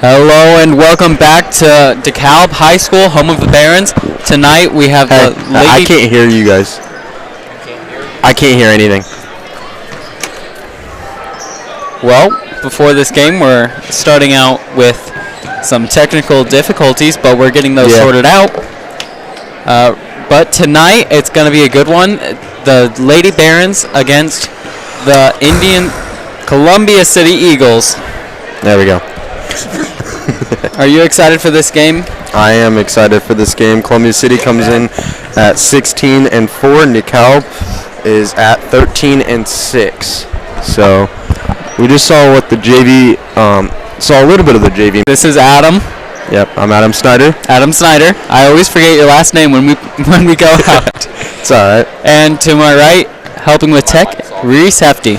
Hello and welcome back to DeKalb High School, home of the Barons. Tonight we have the lady... I can't hear you guys. I can't hear anything. Well, before this game we're starting out with some technical difficulties, but we're getting those sorted out. But tonight it's going to be a good one. The Lady Barons against the Columbia City Eagles. There we go. Are you excited for this game? I am excited for this game. Columbia City comes in at 16-4, and DeKalb is at 13-6. So we just saw what the JV saw a little bit of the JV. This is Adam. Yep, I'm Adam Snyder. Adam Snyder. I always forget your last name when we go out. It's all right. And to my right, helping with tech, Reese Hefty,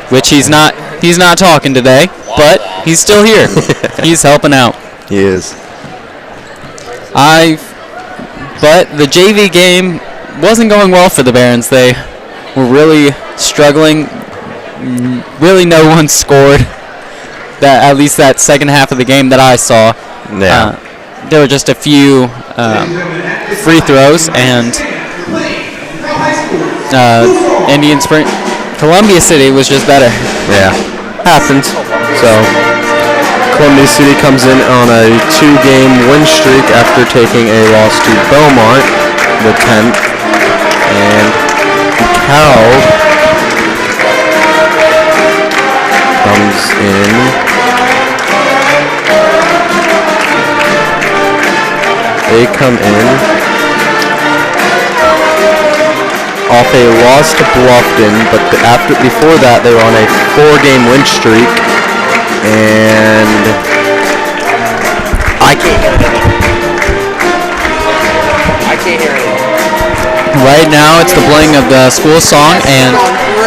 which he's not talking today, but he's still here. He's helping out. He is. But the JV game wasn't going well for the Barons. They were really struggling. Really, no one scored. At least that second half of the game that I saw. Yeah. There were just a few free throws, and Columbia City was just better. Yeah, happens. So Columbia City comes in on a 2-game win streak after taking a loss to Belmont, the 10th, and DeKalb comes in off a loss to Bluffton, but before that they were on a 4-game win streak, and I can't hear anything. Right now it's the playing of the school song, and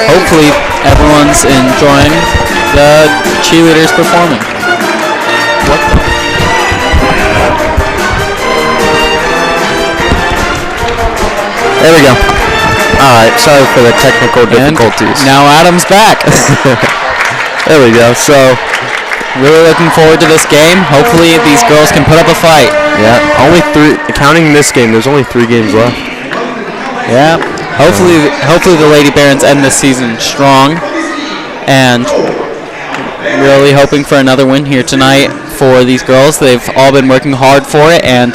hopefully everyone's enjoying the cheerleaders performing. What the? There we go. Alright, sorry for the technical difficulties. And now Adam's back. There we go. So, really looking forward to this game. Hopefully these girls can put up a fight. Yeah, only 3, counting this game, there's only 3 games left. Yeah, hopefully the Lady Barons end this season strong, and really hoping for another win here tonight for these girls. They've all been working hard for it, and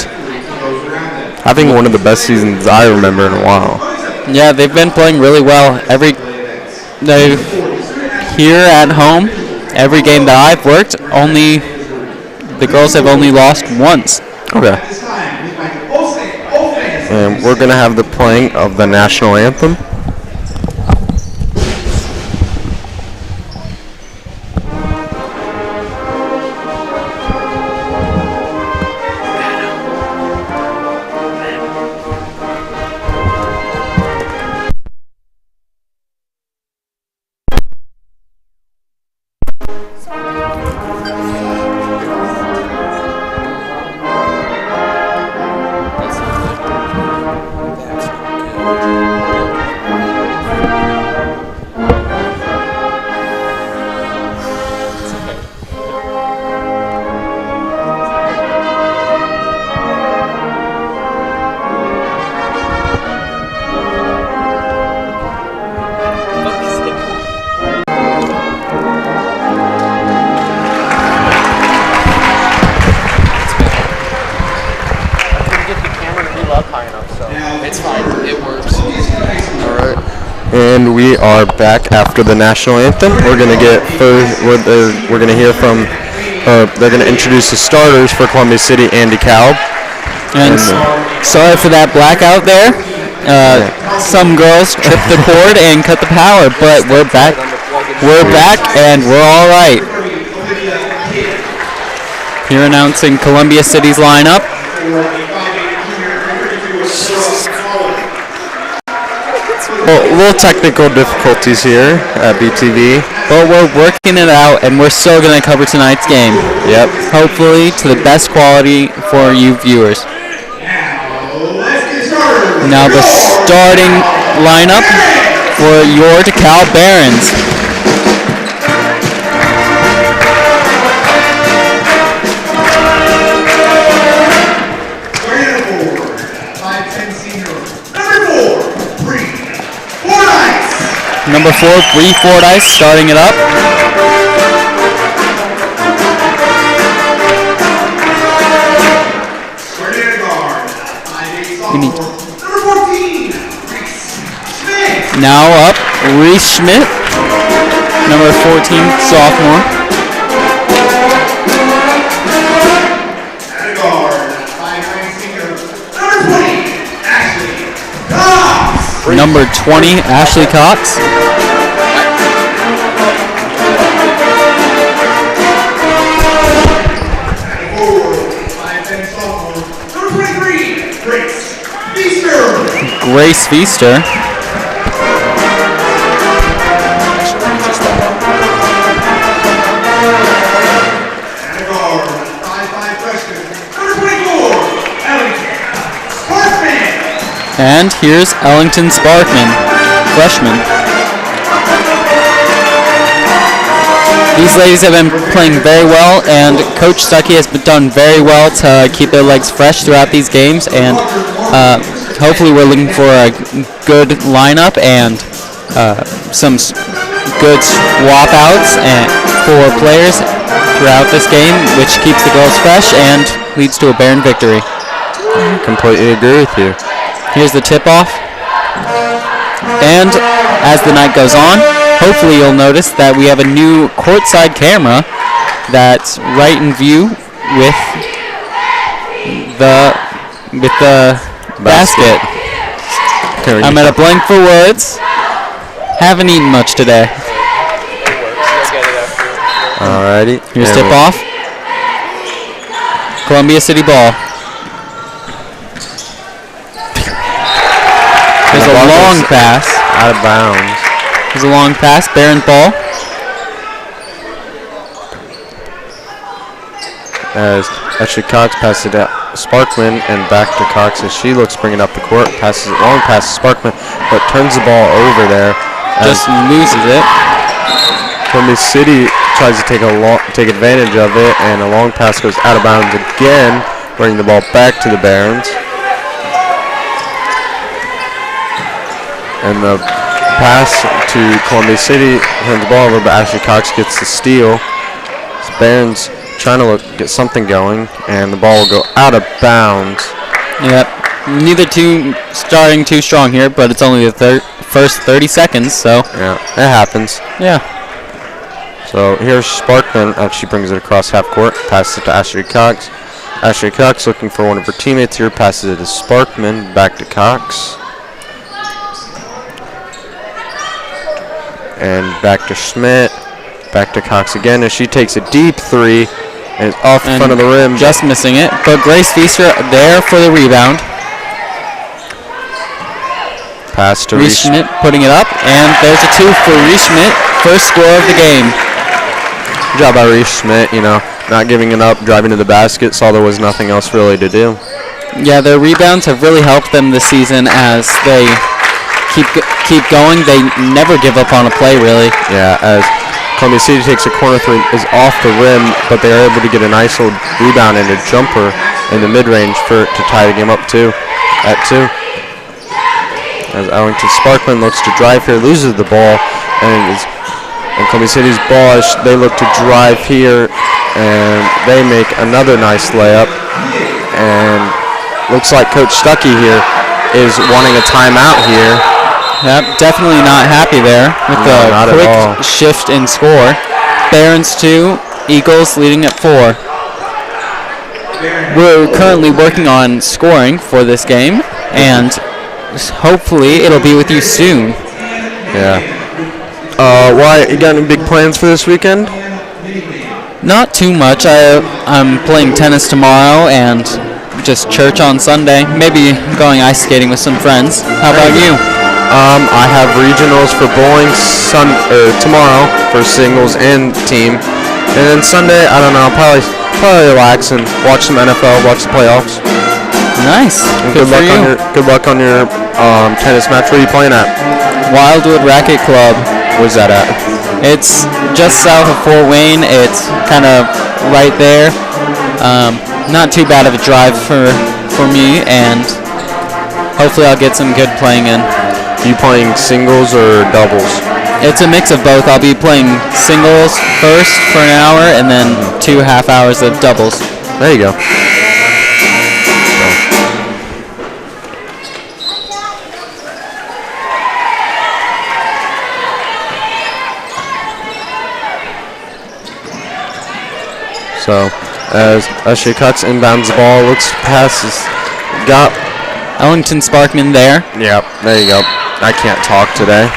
having one of the best seasons I remember in a while. Yeah, they've been playing really well. They've here at home, every game that I've worked, the girls have only lost once. Okay. And we're going to have the playing of the national anthem. And we are back after the national anthem. We're gonna we're gonna hear from. They're gonna introduce the starters for Columbia City and DeKalb. And sorry for that blackout there. Some girls tripped the cord and cut the power, but we're back. We're back, and we're all right. Here announcing Columbia City's lineup. Well, little technical difficulties here at BTV. But we're working it out, and we're still going to cover tonight's game. Yep. Hopefully to the best quality for you viewers. Now the starting lineup for your DeKalb Barons. Number 4, Bree Fordyce, starting it up. Now up, Reese Schmidt, number 14, sophomore. Number 20, Ashley Cox. Grace Feaster. And here's Ellington Sparkman, freshman. These ladies have been playing very well, and Coach Stuckey has done very well to keep their legs fresh throughout these games, and hopefully we're looking for a good lineup and some good swap outs for players throughout this game, which keeps the girls fresh and leads to a Barron victory. I completely agree with you. Here's the tip-off. And as the night goes on, hopefully you'll notice that we have a new courtside camera that's right in view with the basket. I'm at a blank for words. Haven't eaten much today. Alrighty. Here's tip-off. Columbia City ball. There's a long pass. Out of bounds. There's a long pass. Barron's ball. As Ashley Cox passes it out Sparkman and back to Cox as she looks bringing up the court. Passes it long pass to Sparkman, but turns the ball over there. Just loses it. Columbia City tries to take advantage of it, and a long pass goes out of bounds again, bringing the ball back to the Barons. And the pass to Columbia City turns the ball over, but Ashley Cox gets the steal. Barron's trying to get something going, and the ball will go out of bounds. Yep. Neither team starting too strong here, but it's only the first 30 seconds, so. Yeah, it happens. Yeah. So here's Sparkman as she brings it across half court, passes it to Ashley Cox. Ashley Cox looking for one of her teammates here, passes it to Sparkman, back to Cox. And back to Schmidt, back to Cox again as she takes a deep three and it's off the front of the rim. Just missing it, but Grace Feaster there for the rebound. Pass to Reese Schmidt putting it up, and there's a 2 for Reese Schmidt, first score of the game. Good job by Reese Schmidt, not giving it up, driving to the basket, saw there was nothing else really to do. Yeah, their rebounds have really helped them this season as they keep going. They never give up on a play, really. Yeah, as Columbia City takes a corner three, is off the rim, but they are able to get a nice little rebound and a jumper in the mid-range to tie the game up at 2. As Ellington Sparkman looks to drive here, loses the ball, and Columbia City's ball, they look to drive here, and they make another nice layup. And looks like Coach Stuckey here is wanting a timeout here. Yep, definitely not happy there with the quick shift in score. Barons 2, Eagles leading at 4. We're currently working on scoring for this game, and hopefully it'll be with you soon. Yeah. Why, you got any big plans for this weekend? Not too much. I'm playing tennis tomorrow and just church on Sunday. Maybe going ice skating with some friends. How about you? I have regionals for bowling tomorrow for singles and team, and then Sunday I don't know. Probably relax and watch some NFL, watch the playoffs. Nice. Good luck on your tennis match. Where are you playing at? Wildwood Racket Club. Where's that at? It's just south of Fort Wayne. It's kind of right there. Not too bad of a drive for me, and hopefully I'll get some good playing in. Are you playing singles or doubles? It's a mix of both. I'll be playing singles first for an hour and then 2 half hours of doubles. There you go. So, as Ashley Cox inbounds the ball, looks to pass, got Ellington Sparkman there. Yep, there you go. I can't talk today.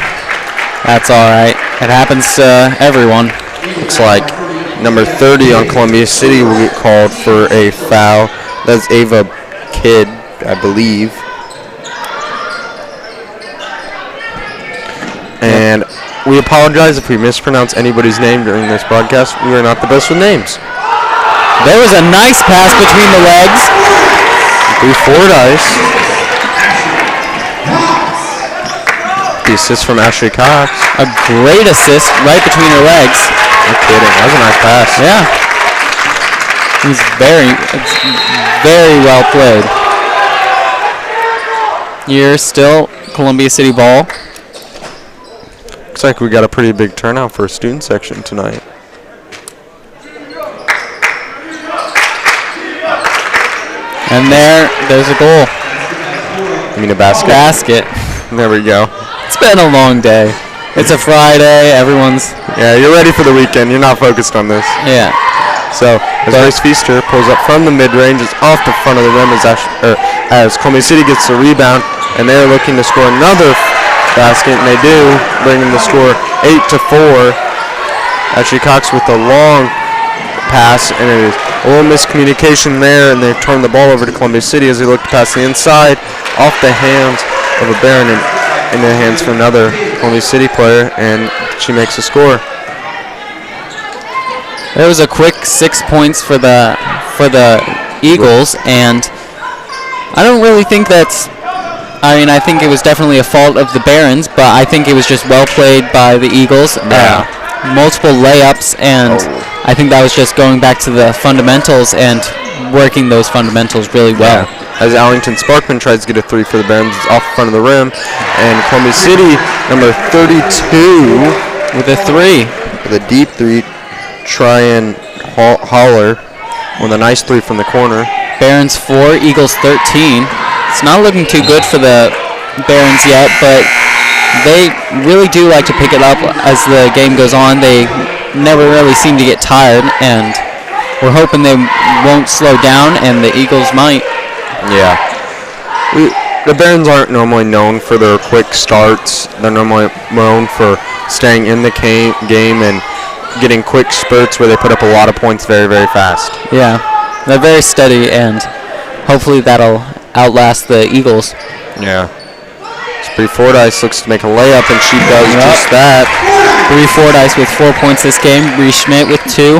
That's all right. It happens to everyone. Looks like number 30 on Columbia City will get called for a foul. That's Ava Kidd, I believe. And we apologize if we mispronounce anybody's name during this broadcast. We are not the best with names. There was a nice pass between the legs. Bree Fordyce. The assist from Ashley Cox. A great assist right between her legs. No kidding. That was a nice pass. Yeah. It's very well played. You're still Columbia City ball. Looks like we got a pretty big turnout for a student section tonight. And there's a goal. You mean a basket? Basket. There we go. It's been a long day. It's a Friday. Everyone's... Yeah, you're ready for the weekend. You're not focused on this. Yeah. So, as Grace Feaster pulls up from the mid-range, it's off the front of the rim as Columbia City gets the rebound, and they're looking to score another basket, and they do, bringing the score 8-4. Ashley Cox with a long pass, and it is a little miscommunication there, and they've turned the ball over to Columbia City as they look to pass the inside off the hands of a Barron and in the hands for another Columbia City player, and she makes a score. There was a quick 6 points for the Eagles, and I don't really think that's... I mean, I think it was definitely a fault of the Barons, but I think it was just well played by the Eagles. Yeah. Multiple layups, and I think that was just going back to the fundamentals and working those fundamentals really well. Yeah. As Ellington Sparkman tries to get a three for the Barons, it's off the front of the rim, and Columbia City, number 32, with a three. With a deep three, Tryon Holler with a nice three from the corner. Barons 4, Eagles 13. It's not looking too good for the Barons yet, but they really do like to pick it up as the game goes on. They never really seem to get tired, and we're hoping they won't slow down, and the Eagles might. Yeah. The Barons aren't normally known for their quick starts. They're normally known for staying in the game and getting quick spurts where they put up a lot of points very, very fast. Yeah. They're very steady, and hopefully that'll outlast the Eagles. Yeah. Bree Fordyce looks to make a layup, and she does just that. Bree Fordyce with 4 points this game. Bree Schmidt with 2,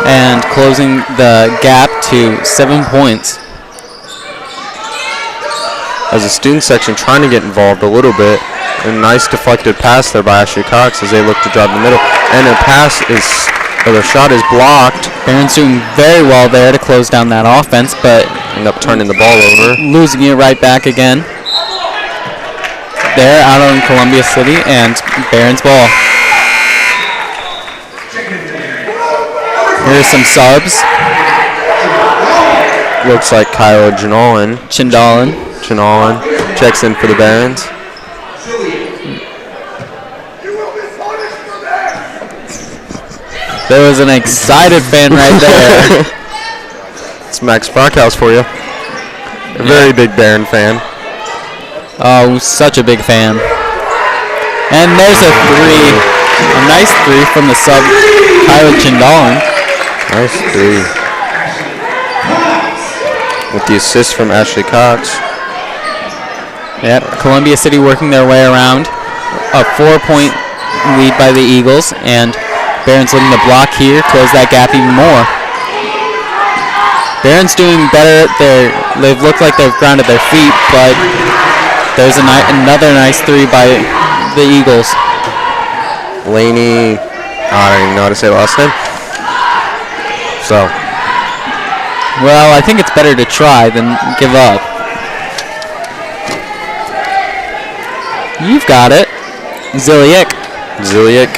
and closing the gap to 7 points. As the student section trying to get involved a little bit. A nice deflected pass there by Ashley Cox as they look to drive the middle. And their shot is blocked. Barron's doing very well there to close down that offense, but end up turning the ball over. Losing it right back again. They're out on Columbia City, and Barron's ball. Here's some subs. Looks like Kyla Chindalan checks in for the Barons. There was an excited fan right there. It's Max Brockhouse for you. A very big Baron fan. Oh, such a big fan. And there's a three. A nice three from the sub, Kyla Chindalan. Nice three. With the assist from Ashley Cox. Yep, Columbia City working their way around. A 4-point lead by the Eagles, and Barron's looking to block here, close that gap even more. Barron's doing better. They've looked like they've grounded their feet, but there's another nice three by the Eagles. Laney, I don't even know how to say the last name. So. Well, I think it's better to try than give up. You've got it. Ziliak. Ziliak.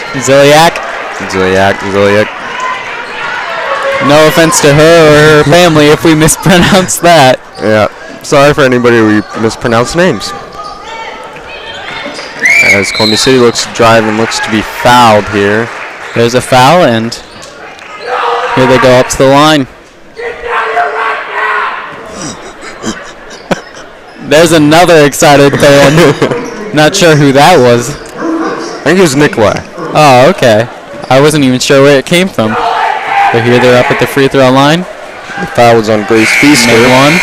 No offense to her or her family if we mispronounce that. Yeah, sorry for anybody we mispronounce names. As Columbia City looks to drive and looks to be fouled here. There's a foul, and here they go up to the line. There's another excited fan. Not sure who that was. I think it was Nikolai. Oh, okay. I wasn't even sure where it came from. But here they're up at the free throw line. The foul was on Grace Feaster. Make one.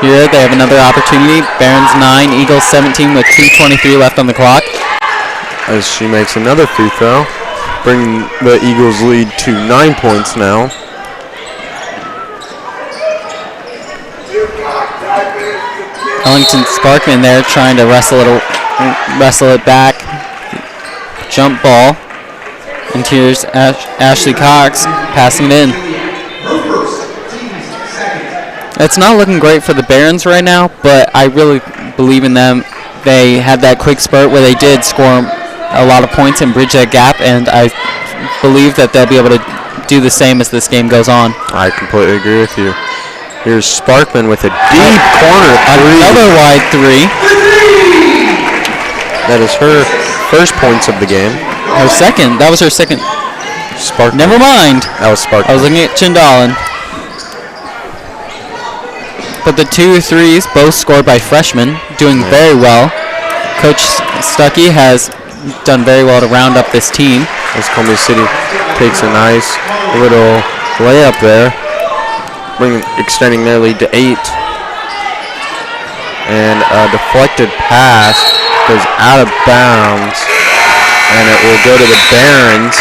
Here they have another opportunity. Barons 9, Eagles 17 with 2:23 left on the clock. As she makes another free throw, bringing the Eagles lead to 9 points now. Ellington Sparkman there trying to wrestle it back. Jump ball. And here's Ashley Cox passing it in. It's not looking great for the Barons right now, but I really believe in them. They had that quick spurt where they did score a lot of points and bridge that gap, and I believe that they'll be able to do the same as this game goes on. I completely agree with you. Here's Sparkman with a deep corner three. Another wide three. That is her first points of the game. Her second. That was her second. Sparkman. Never mind. That was Sparkman. I was looking at Chindalan. But the 2 threes both scored by freshmen, doing very well. Coach Stuckey has done very well to round up this team. As Columbia City takes a nice little layup there, extending their lead to 8. And a deflected pass goes out of bounds, and it will go to the Barons.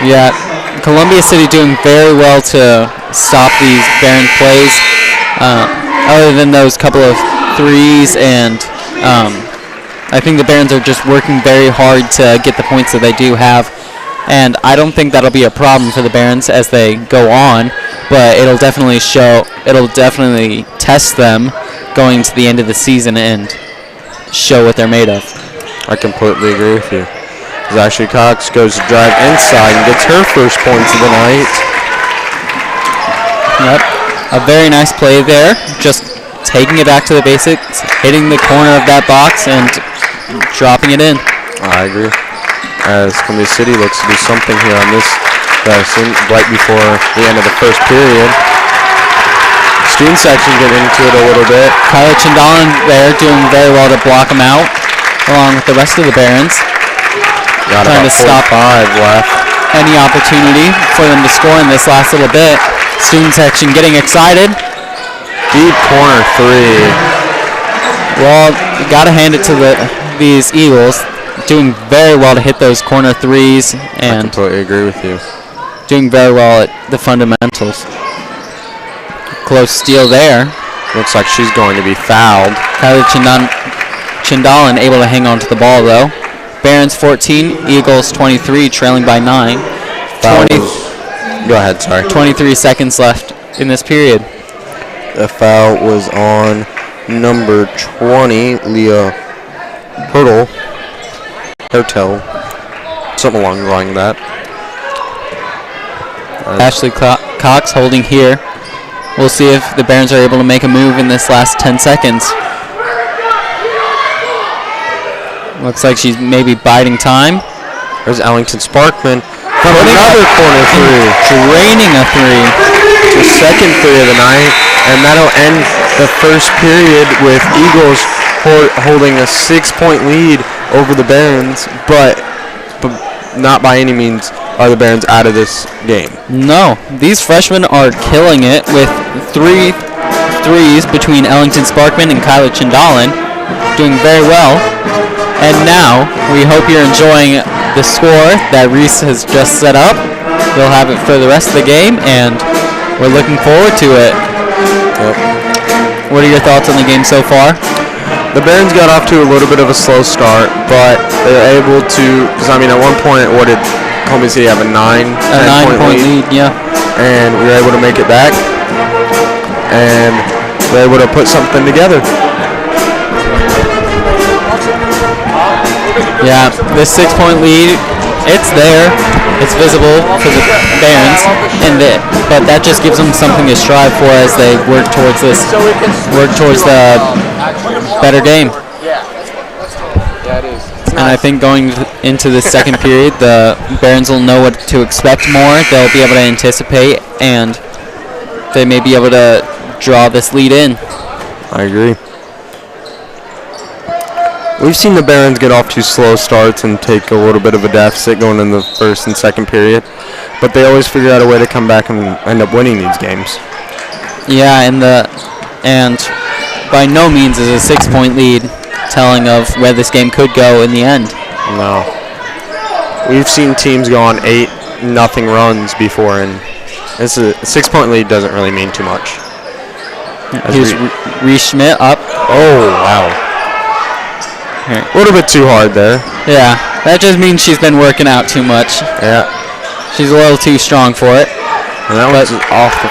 Yeah, Columbia City doing very well to stop these Baron plays. Other than those couple of threes, and I think the Barons are just working very hard to get the points that they do have. And I don't think that'll be a problem for the Barons as they go on, but it'll definitely test them going to the end of the season and show what they're made of. I completely agree with you. As Ashley Cox goes to drive inside and gets her first points of the night. Yep, a very nice play there, just taking it back to the basics, hitting the corner of that box and dropping it in. I agree. As Columbia City looks to do something here on this session right before the end of the first period. Student section getting into it a little bit. Kyla Chindalan there doing very well to block them out, along with the rest of the Barons. Got trying to stop 5 left. Any opportunity for them to score in this last little bit. Student section getting excited. Deep corner three. Well, you got to hand it to these Eagles. Doing very well to hit those corner threes, and I completely agree with you. Doing very well at the fundamentals. Close steal there. Looks like she's going to be fouled. Kylie Chindalan able to hang on to the ball though. Barons 14, Eagles 23, trailing by 9. Go ahead, sorry. 23 seconds left in this period. The foul was on number 20, Leah Hotel, something along the line of that. Ashley Cox holding here. We'll see if the Barons are able to make a move in this last 10 seconds. Looks like she's maybe biding time. There's Ellington Sparkman from another corner three. Draining a three. The second three of the night, and that'll end the first period with Eagles holding a 6-point lead over the Barons, but not by any means are the Barons out of this game. No, these freshmen are killing it with 3 threes between Ellington Sparkman and Kyla Chindalan, doing very well. And now we hope you're enjoying the score that Reese has just set up. We'll have it for the rest of the game, and we're looking forward to it. Yep. What are your thoughts on the game so far? The Barons got off to a little bit of a slow start, but they were able to, because I mean at one point it would have Columbia City have a 9-point lead. Yeah. And we were able to make it back. And we were able to put something together. Yeah, this 6-point lead, it's there. It's visible for the Barons, but that just gives them something to strive for as they work towards the better game. And I think going into the second period, the Barons will know what to expect more. They'll be able to anticipate, and they may be able to draw this lead in. I agree. We've seen the Barons get off to slow starts and take a little bit of a deficit going in the first and second period, but they always figure out a way to come back and end up winning these games. Yeah, and by no means is a 6-point lead telling of where this game could go in the end. No. We've seen teams go on 8-0 runs before, and this is a 6-point lead doesn't really mean too much. Here's Reese Schmidt up. Oh, wow. Here. A little bit too hard there. Yeah, that just means she's been working out too much. Yeah. She's a little too strong for it. And that one's off the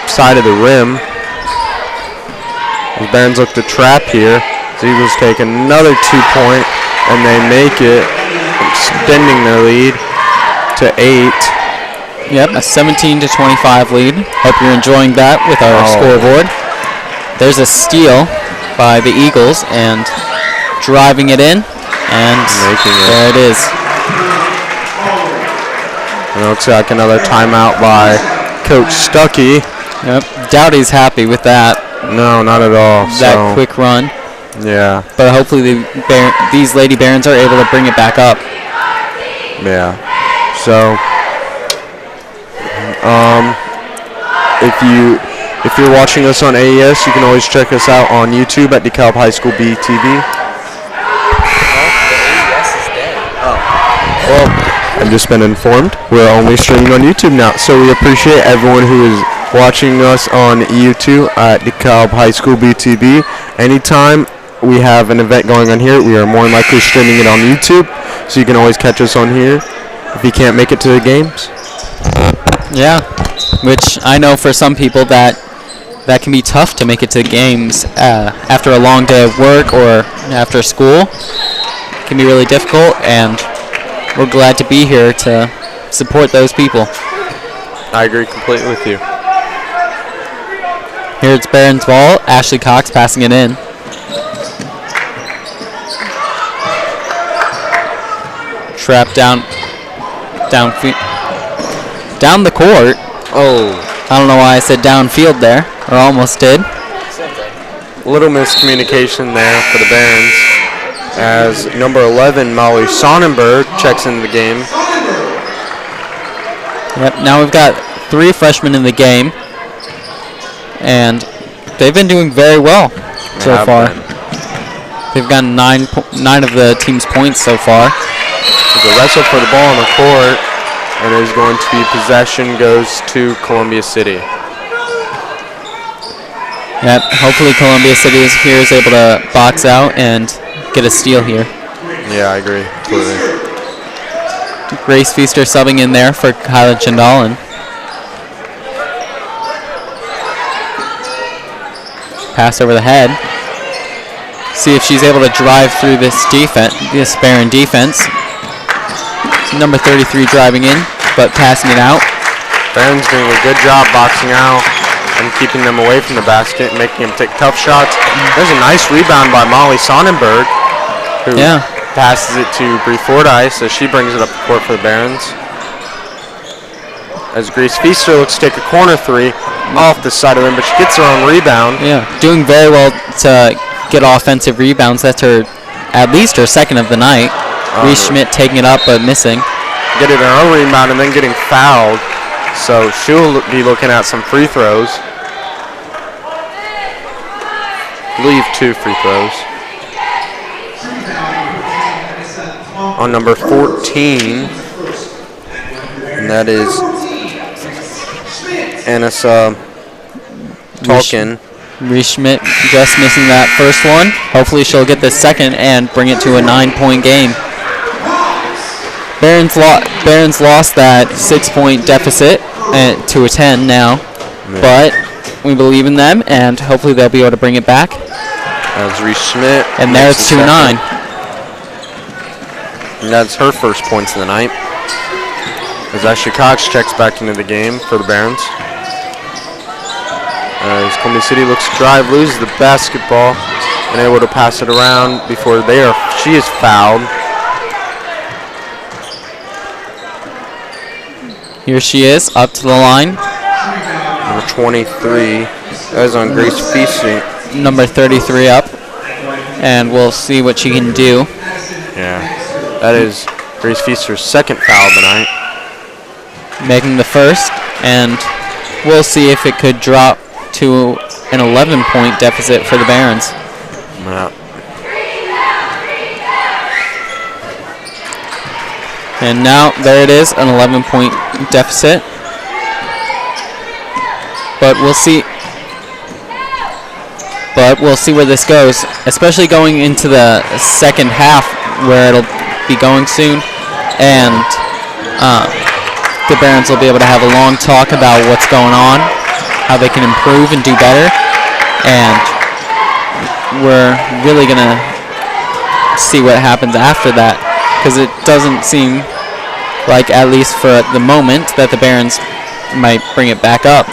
side of the rim. The Barons look to trap here. The Eagles take another 2-point, and they make it, extending their lead to 8. Yep, a 17-25 lead. Hope you're enjoying that with our scoreboard. There's a steal by the Eagles, and driving it in, and making it. There it is. And it looks like another timeout by Coach Stuckey. Yep, Dowdy's happy with that. No, not at all. That quick run. Yeah. But hopefully these Lady Barons are able to bring it back up. Yeah. So, if you're watching us on AES, you can always check us out on YouTube at DeKalb High School BTV. Well, I've just been informed we're only streaming on YouTube now, so we appreciate everyone who is watching us on YouTube at DeKalb High School BTV. Anytime we have an event going on here, we are more than likely streaming it on YouTube, so you can always catch us on here if you can't make it to the games. Yeah, which I know for some people that can be tough to make it to the games after a long day of work or after school. It can be really difficult, and we're glad to be here to support those people. I agree completely with you. Here it's Barron's ball. Ashley Cox passing it in. Trap down the court. Oh. I don't know why I said downfield there, or almost did. A little miscommunication there for the Barons, as number 11, Molly Sonnenberg, checks into the game. Yep, now we've got 3 freshmen in the game, and they've been doing very well so far. They've gotten 9 of the team's points so far. There's a wrestle for the ball on the court, and it is going to be possession goes to Columbia City. Yep, hopefully Columbia City is able to box out and get a steal here. Yeah, I agree completely. Grace Feaster subbing in there for Kyla Chandalin. Pass over the head. See if she's able to drive through this Baron defense. Number 33 driving in, but passing it out. Baron's doing a good job boxing out and keeping them away from the basket, making them take tough shots. There's a nice rebound by Molly Sonnenberg, who passes it to Bree Fordyce as she brings it up the court for the Barons. As Grace Feaster looks to take a corner 3 off the side of the rim, but she gets her own rebound. Yeah, doing very well to get offensive rebounds. That's at least her second of the night. Reese Schmidt taking it up but missing. Getting her own rebound and then getting fouled. So she'll be looking at some free throws. I believe 2 free throws. On number 14. And that is Anissa Tolkien. Reese Schmidt just missing that first one. Hopefully she'll get the second and bring it to a 9-point game. Barron's lost that 6-point deficit to a 10 now, but we believe in them, and hopefully they'll be able to bring it back. As Reese Schmidt. And there it's 2-9. And that's her first points of the night. As Ashley Cox checks back into the game for the Barons. As Columbia City looks to drive, loses the basketball, and able to pass it around before she is fouled. Here she is, up to the line. Number 23, that is on Grace Feasting. Number 33 up, and we'll see what she can do. Yeah, that is Grace Feaster's second foul of the night. Making the first, and we'll see if it could drop to an 11-point deficit for the Barons. Yeah. And now there it is, an 11-point deficit. But we'll see. Where this goes, especially going into the second half, where it'll be going soon, and the Barons will be able to have a long talk about what's going on, how they can improve and do better, and we're really gonna see what happens after that, because it doesn't seem like, at least for the moment, that the Barons might bring it back up.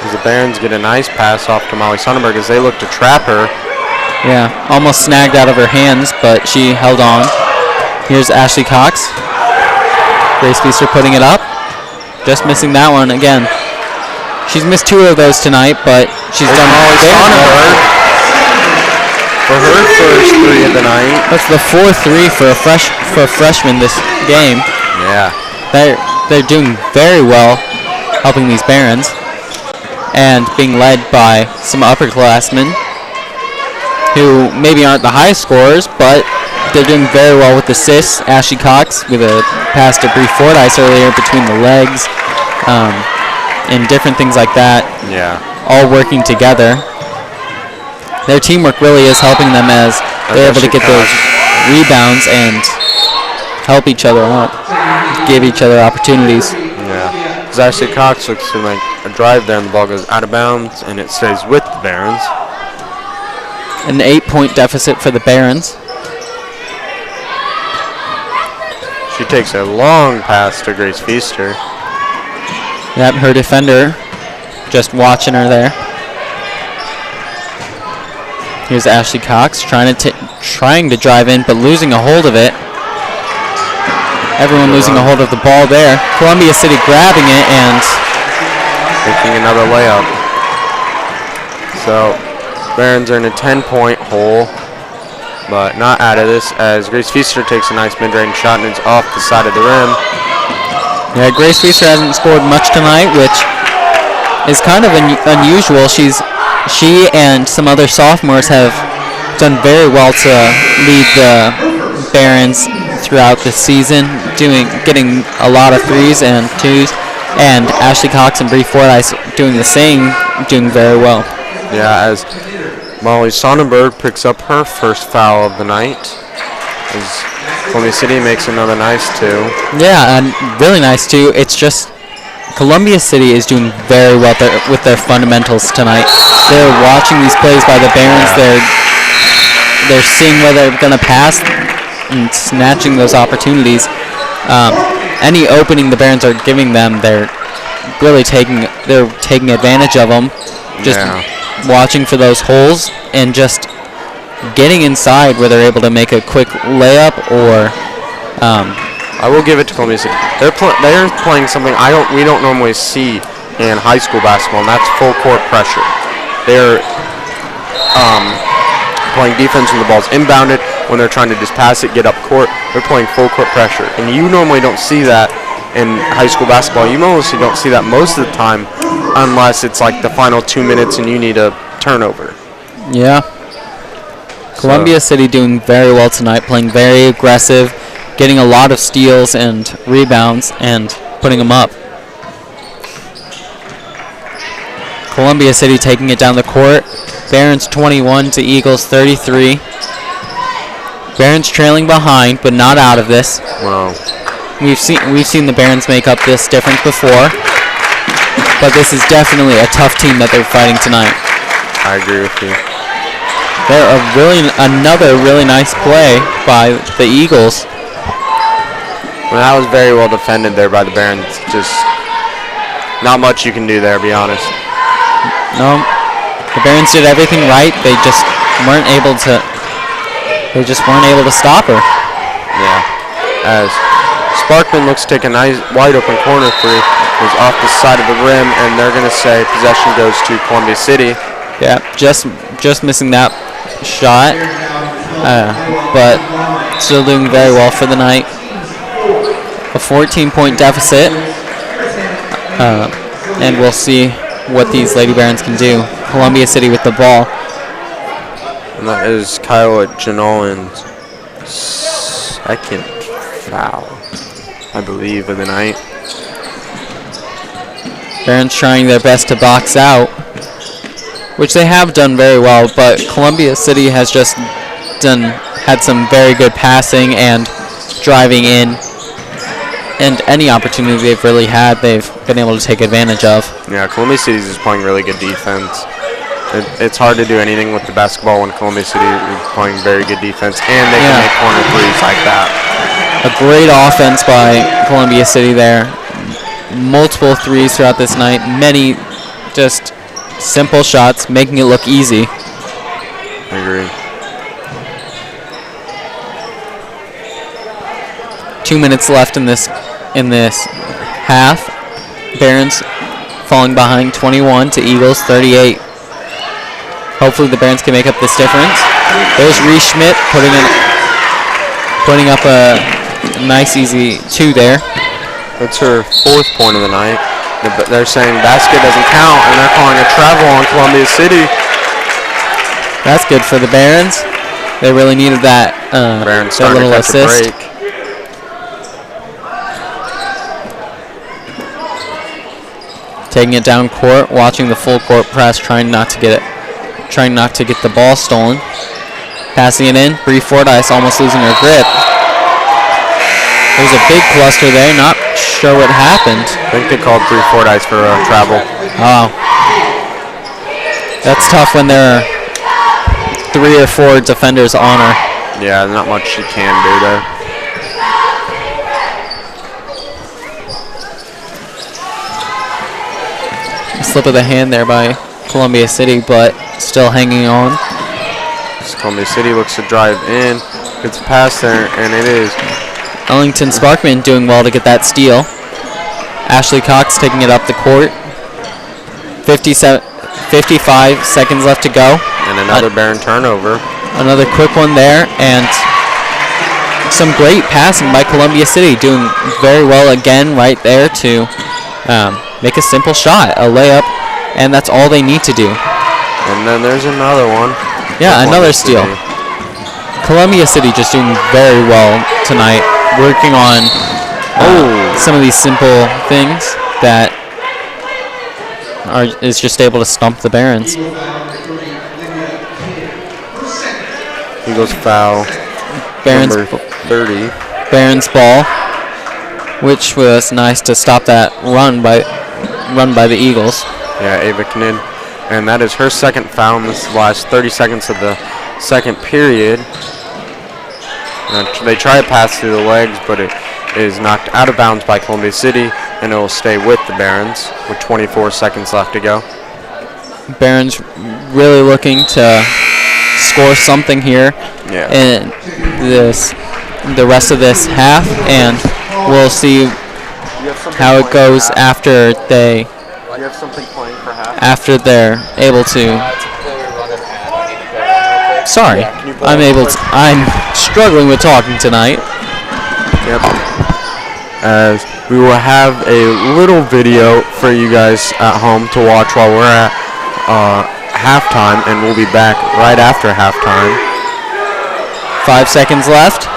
As the Barons get a nice pass off to Molly Sonnenberg as they look to trap her. Yeah, almost snagged out of her hands, but she held on. Here's Ashley Cox. Grace Feaster putting it up. Just missing that one again. She's missed 2 of those tonight, but she's done Molly Sonnenberg for her first 3 of the night. That's the 4th 3 for a freshman this game. Yeah. They're doing very well, helping these Barons, and being led by some upperclassmen who maybe aren't the highest scorers, but they're doing very well with assists. Ashley Cox with a pass to Bree Fordyce earlier between the legs, and different things like that. Yeah. All working together. Their teamwork really is helping them as they're able to get those rebounds and help each other out, give each other opportunities. Yeah. As Ashley Cox looks to make a drive there, and the ball goes out of bounds, and it stays with the Barons. An 8-point deficit for the Barons. She takes a long pass to Grace Feaster. Yep, her defender just watching her there. Here's Ashley Cox trying to drive in, but losing a hold of it. Everyone losing a hold of the ball there. Columbia City grabbing it and making another layup. So Barons are in a 10-point hole, but not out of this, as Grace Feaster takes a nice mid-range shot and it's off the side of the rim. Yeah, Grace Feaster hasn't scored much tonight, which is kind of unusual. She and some other sophomores have done very well to lead the Barons throughout the season, getting a lot of 3s and 2s, and Ashley Cox and Bree Fordyce doing the same, doing very well. Yeah, as Molly Sonnenberg picks up her first foul of the night, as Columbia City makes another nice 2. Yeah, and really nice too. It's just Columbia City is doing very well with their fundamentals tonight. They're watching these plays by the Barons. Yeah. They're seeing where they're going to pass and snatching those opportunities. Any opening the Barons are giving them, they're really taking advantage of them. Just watching for those holes and just getting inside where they're able to make a quick layup or. I will give it to Columbia City. They're playing something we don't normally see in high school basketball, and that's full court pressure. They're playing defense when the ball's inbounded. When they're trying to just pass it, get up court, they're playing full court pressure. And you normally don't see that in high school basketball. You mostly don't see that most of the time unless it's like the final 2 minutes and you need a turnover. Yeah. Columbia City doing very well tonight, playing very aggressive, getting a lot of steals and rebounds and putting them up. Columbia City taking it down the court. Barons 21 to Eagles 33. Barons trailing behind, but not out of this. Wow. We've seen the Barons make up this difference before, but this is definitely a tough team that they're fighting tonight. I agree with you. Another really nice play by the Eagles. Well, that was very well defended there by the Barons. Just not much you can do there, be honest. No, the Barons did everything right. They just weren't able to. They just weren't able to stop her. Yeah. As Sparkman looks to take a nice wide open corner three, is off the side of the rim, and they're going to say possession goes to Columbia City. Yeah, just missing that shot, but still doing very well for the night. A 14-point deficit, and we'll see what these Lady Barons can do. Columbia City with the ball. And that is Kyle Janolin's second foul, I believe, of the night. Barons trying their best to box out, which they have done very well, but Columbia City has just had some very good passing and driving in, and any opportunity they've really had, they've been able to take advantage of. Yeah, Columbia City is playing really good defense. It's hard to do anything with the basketball when Columbia City is playing very good defense, and they can make corner threes like that. A great offense by Columbia City there. Multiple threes throughout this night. Many just simple shots, making it look easy. I agree. 2 minutes left in this half. Barons falling behind 21 to Eagles 38. Hopefully the Barons can make up this difference. There's Reese Schmidt putting up a nice easy 2 there. That's her 4th point of the night. They're saying basket doesn't count, and they're calling a travel on Columbia City. That's good for the Barons. They really needed that, Barons that little assist. Break. Taking it down court, watching the full court press, trying not to get the ball stolen. Passing it in, Bree Fordyce almost losing her grip. There's a big cluster there, not sure what happened. I think they called Bree Fordyce for a travel. Oh. That's tough when there are 3 or 4 defenders on her. Yeah, not much she can do there. A slip of the hand there by Columbia City, but still hanging on. So Columbia City looks to drive in. Gets a pass there, and it is Ellington Sparkman doing well to get that steal. Ashley Cox taking it up the court. 55 seconds left to go. And another Baron turnover. Another quick one there, and some great passing by Columbia City, doing very well again right there to make a simple shot, a layup, and that's all they need to do. And then there's another one. Yeah, another steal. Columbia City just doing very well tonight, working on some of these simple things that is just able to stump the Barons. Eagles foul. Barons number 30. Barons ball, which was nice to stop that run by the Eagles. Yeah, Ava Knin. And that is her second foul in this last 30 seconds of the second period. They try to pass through the legs, but it is knocked out of bounds by Columbia City, and it will stay with the Barons with 24 seconds left to go. Barons really looking to score something here in the rest of this half, and we'll see how it goes after they they're able to. Sorry, I'm struggling with talking tonight. Yep. As we will have a little video for you guys at home to watch while we're at halftime, and we'll be back right after halftime. 5 seconds left.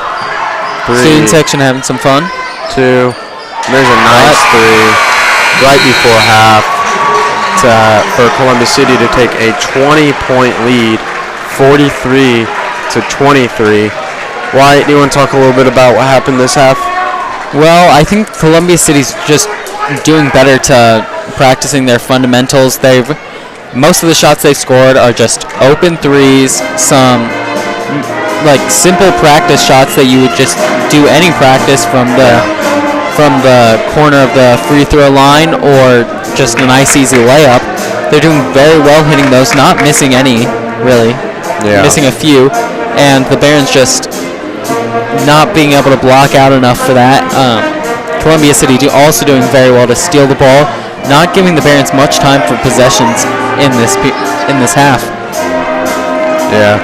3, Student section having some fun. 2. There's a nice 3 right before half for Columbia City to take a 20-point lead, 43-23. Wyatt, do you want to talk a little bit about what happened this half? Well, I think Columbia City's just doing better to practicing their fundamentals. Most of the shots they've scored are just open threes, some like simple practice shots that you would just do any practice from the corner of the free throw line or just a nice easy layup. They're doing very well hitting those, not missing any really, missing a few, and the Barons just not being able to block out enough for that. Columbia City also doing very well to steal the ball, not giving the Barons much time for possessions in this half. Yeah.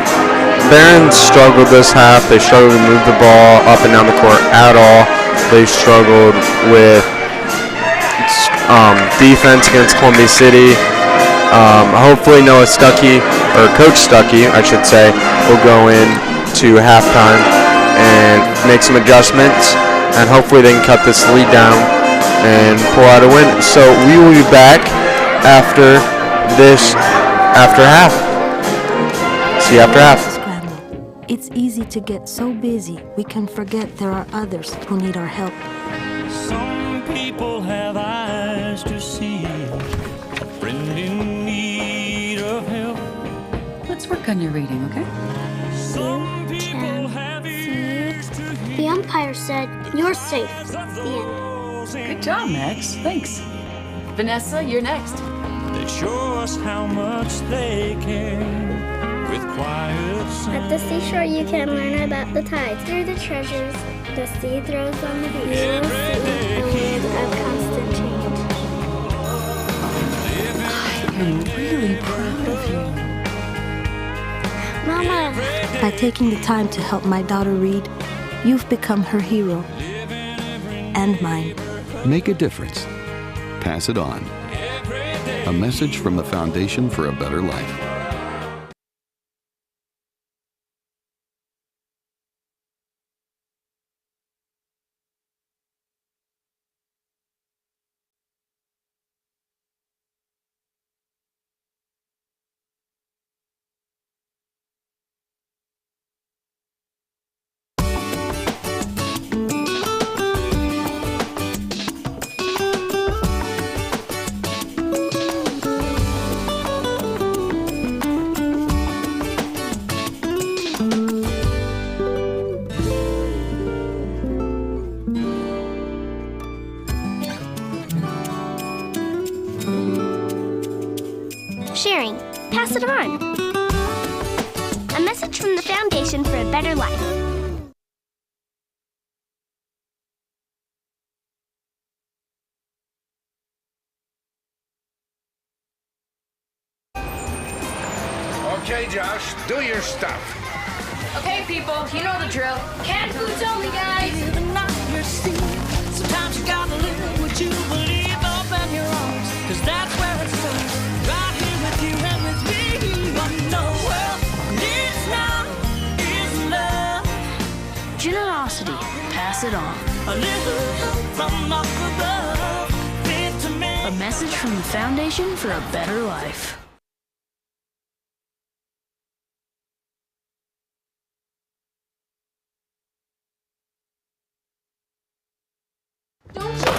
Barons struggled this half. They struggled to move the ball up and down the court at all. They struggled with defense against Columbia City. Hopefully Noah Stuckey, or Coach Stuckey, I should say, will go in to halftime and make some adjustments, and hopefully they can cut this lead down and pull out a win. So we will be back after half. See you after half. It's easy to get so busy we can forget there are others who need our help. Some people have eyes to see, a friend in need of help. Let's work on your reading, okay? Some people have ears to hear. The umpire said, "You're safe." The end. Good job, Max. Thanks. Vanessa, you're next. They show us how much they care. With quiet At the seashore, you can learn about the tides. Through the treasures the sea throws on the beach. You will see a world of constant change. I'm really proud of you. Mama! By taking the time to help my daughter read, you've become her hero. And mine. Make a difference. Pass it on. A message from the Foundation for a Better Life. Sharing. Pass it on. A message from the Foundation for a Better Life. Okay, Josh, do your stuff. Okay, people, you know the drill. Canned foods only, guys. Sometimes you gotta live what you believe, open your arms, 'cause that's where it starts. Right here with you and with me. What the world needs now is love. Generosity. Pass it on. A little help from up above. Fit to me. A message from the Foundation for a Better Life.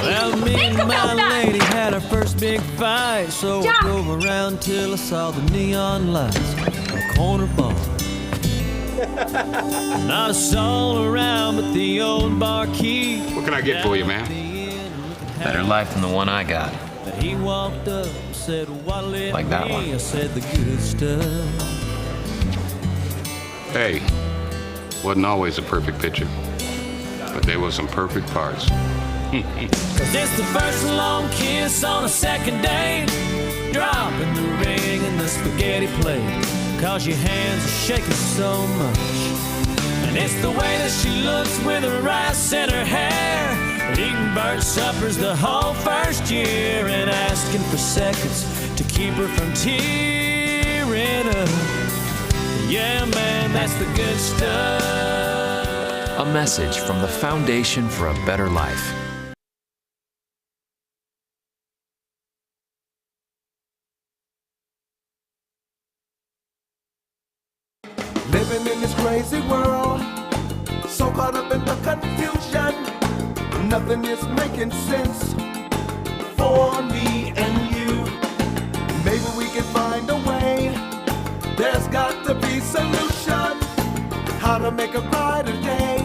Well, me Think and about my that. lady had our first big fight, so I Stop. drove around till I saw the neon lights on a corner bar. Not a soul around but the old barkeep. What can I get for you, man? Better life than the one I got. He walked up and said, "What lit Like that me?" one. I said, "The good stuff." Hey, wasn't always a perfect picture, but there were some perfect parts. 'Cause it's the first long kiss on a second date. Dropping the ring in the spaghetti plate. 'Cause your hands are shaking so much. And it's the way that she looks with her rice in her hair. Eating bird suppers the whole first year. And asking for seconds to keep her from tearing up. Yeah, man, that's the good stuff. A message from the Foundation for a Better Life. Living in this crazy world, so caught up in the confusion. Nothing is making sense for me and you. Maybe we can find a way. There's got to be solution. How to make a brighter day.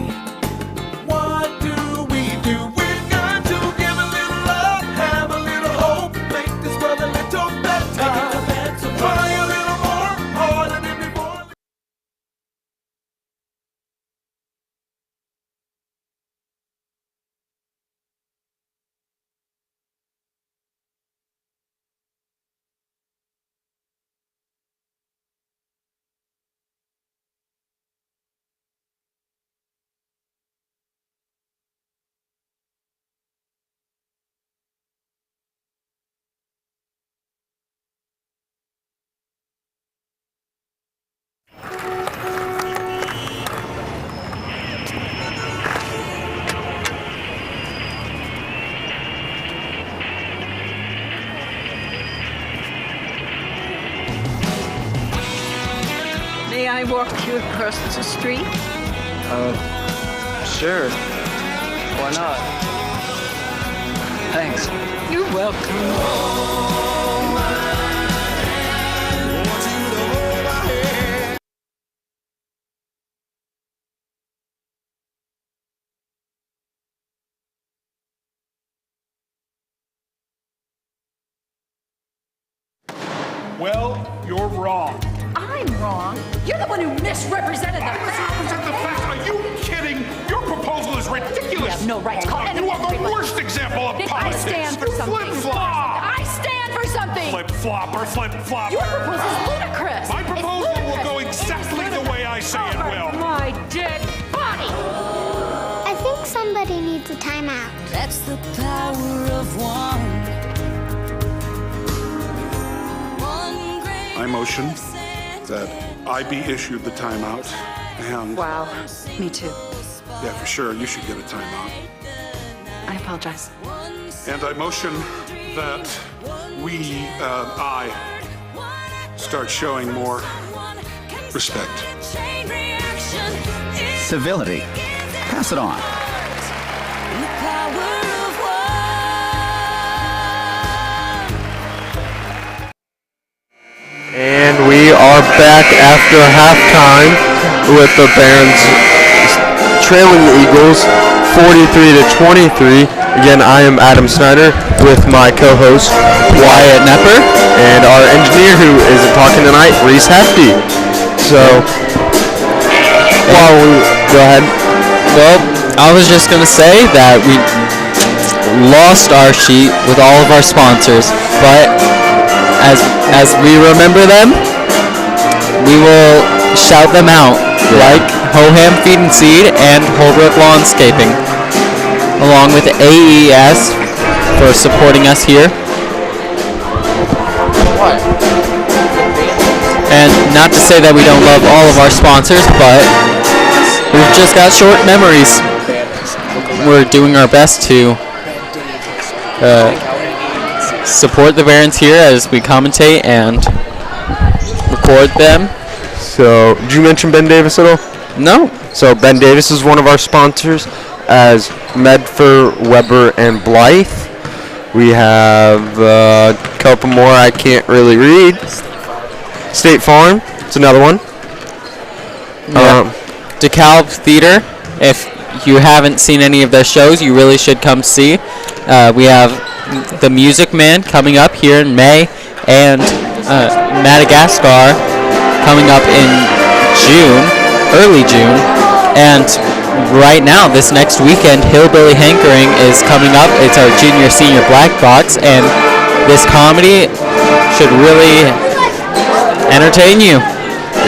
What do we do? We've got to give a little love, have a little hope, make this world a little better. Try a little more, harder than before. May I walk you across the street? Sure. Why not? Thanks. You're welcome. Well, you're wrong. I'm wrong. You're the one who misrepresented the facts. Misrepresent the facts? Are you kidding? Your proposal is ridiculous. You have no right to call You anyone are the ridiculous. worst example of I politics. stand for You something. flip-flop. I stand for something. Flip-flopper, flip-flopper. Your proposal is ludicrous. My It's proposal will ludicrous. go exactly It's the way I say it over will. my dead body. I think somebody needs a timeout. That's the power of one. I motion that I be issued the timeout, and Wow. Me too. yeah, for sure, you should get a timeout. I apologize. And I motion that I start showing more respect. Civility. Pass it on. And we are back after halftime with the Barons trailing the Eagles 43-23. Again, I am Adam Snyder with my co-host Wyatt Nepper and our engineer who isn't talking tonight, Reese Hefty. So, go ahead. Well, I was just going to say that we lost our sheet with all of our sponsors, but as we remember them, we will shout them out, like Hoham Feed and Seed and Holbrook Lawnscaping, along with AES for supporting us here. And not to say that we don't love all of our sponsors, but we've just got short memories. We're doing our best to support the Barons here as we commentate and record them. So, did you mention Ben Davis at all? No. So, Ben Davis is one of our sponsors, as Medford, Weber, and Blythe. We have a couple more I can't really read. State Farm, it's another one. Yeah. DeKalb Theater, if you haven't seen any of their shows, you really should come see. We have The Music Man coming up here in May, and Madagascar coming up in June, early June, and right now, this next weekend, Hillbilly Hankering is coming up. It's our junior-senior black box, and this comedy should really entertain you.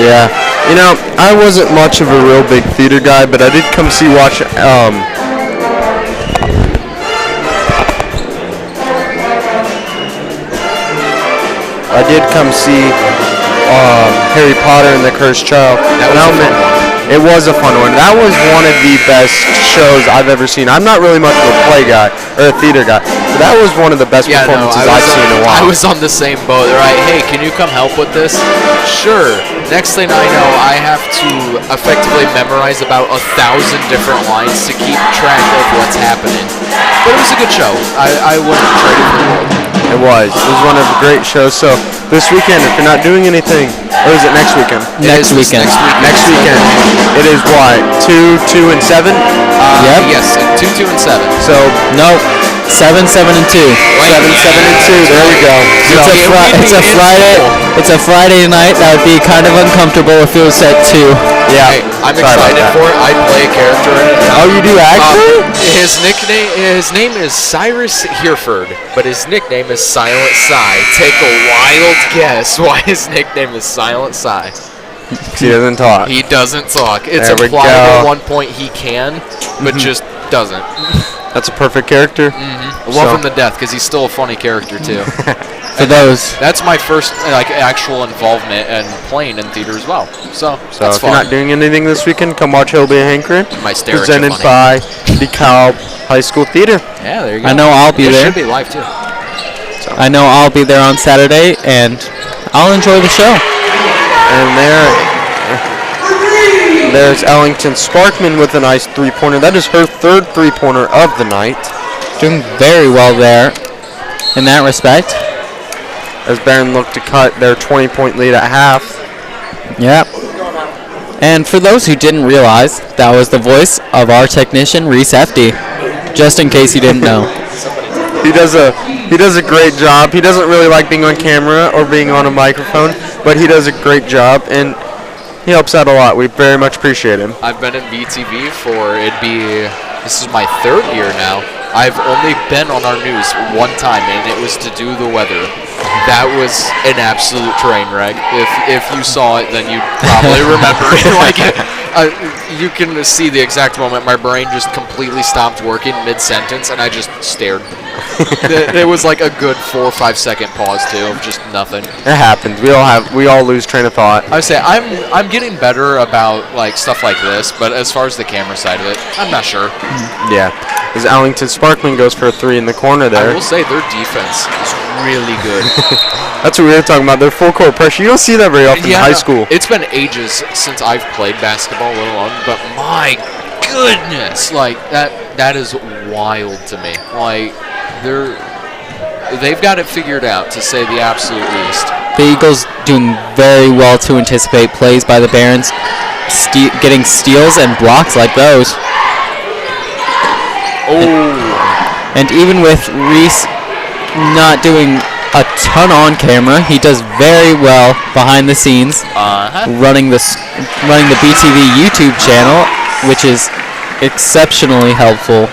Yeah. You know, I wasn't much of a real big theater guy, but I did come watch I did come see Harry Potter and the Cursed Child. It was a fun one. That was one of the best shows I've ever seen. I'm not really much of a play guy or a theater guy, That was one of the best performances I've seen in a while. I was on the same boat. They're like, hey, can you come help with this? Sure. Next thing I know, I have to effectively memorize about 1,000 different lines to keep track of what's happening. But it was a good show. I wouldn't trade it for the world. It was one of the great shows. So this weekend, if you're not doing anything, or is it next weekend? Next weekend. Next weekend. It is what? 2, 2, and 7? Yep. Yes, 2, 2, and 7. So no, 7, 7, and 2. 7, 7, and 2. There we go. It's a Friday night. That would be kind of uncomfortable if it was at 2. Yeah. Hey, I'm excited for it. I play a character in it. Oh, you do actually? His name is Cyrus Hereford, but his nickname is Silent Sigh. Take a wild guess why his nickname is Silent Sigh. He doesn't talk. He doesn't talk. It's There we implied go. at one point he can, but just doesn't. That's a perfect character. Love him to death because he's still a funny character too. For those. That's my first actual involvement in playing in theater as well. So that's if fun. you're not doing anything this weekend, come watch Hillbilly Hankering. My stare at you presented funny. by DeKalb High School Theater. Yeah, there you go. I know I'll be it there. Should be live too. I know I'll be there on Saturday, and I'll enjoy the show. And there's Ellington Sparkman with a nice three-pointer. That is her third three-pointer of the night. Doing very well there in that respect. As Barron looked to cut their 20-point lead at half. Yep. And for those who didn't realize, that was the voice of our technician, Reese Hefty. Just in case you didn't know. He does a great job. He doesn't really like being on camera or being on a microphone, but he does a great job, and he helps out a lot. We very much appreciate him. I've been in BTV for this is my 3rd year now. I've only been on our news one time, and it was to do the weather. That was an absolute train wreck. If you saw it, then you'd probably remember it. You can see the exact moment my brain just completely stopped working mid-sentence, and I just stared. It was like a good 4 or 5 second pause too, of just nothing. It happens. We all lose train of thought. I would say I'm getting better about stuff like this, but as far as the camera side of it, I'm not sure. Yeah, as Ellington Sparkman goes for a 3 in the corner there. I will say their defense is really good. That's what we were talking about. Their full court pressure. You don't see that very often in high school. It's been ages since I've played basketball, let alone, but my goodness, that is wild to me. They've got it figured out, to say the absolute least. The Eagles doing very well to anticipate plays by the Barons, getting steals and blocks like those. Oh. And even with Reese not doing a ton on camera, he does very well behind the scenes, running the BTV YouTube channel, which is exceptionally helpful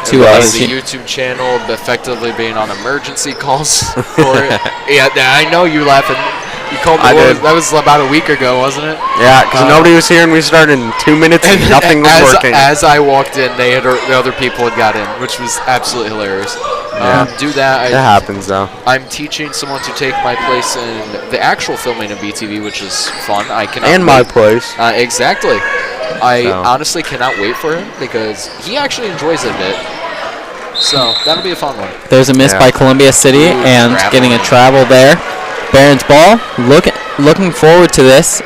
to us. The YouTube channel effectively being on emergency calls for it. Yeah, I know you laughing. You called me. That was about a week ago, wasn't it? Yeah, because nobody was here and we started in 2 minutes and nothing was working. As I walked in, the other people had got in, which was absolutely hilarious. Do that. It happens, though. I'm teaching someone to take my place in the actual filming of BTV, which is fun. I cannot and my place. Exactly. I honestly cannot wait for him because he actually enjoys it a bit. So that'll be a fun one. There's a miss by Columbia City and getting a travel there. Barons ball. Looking forward to this.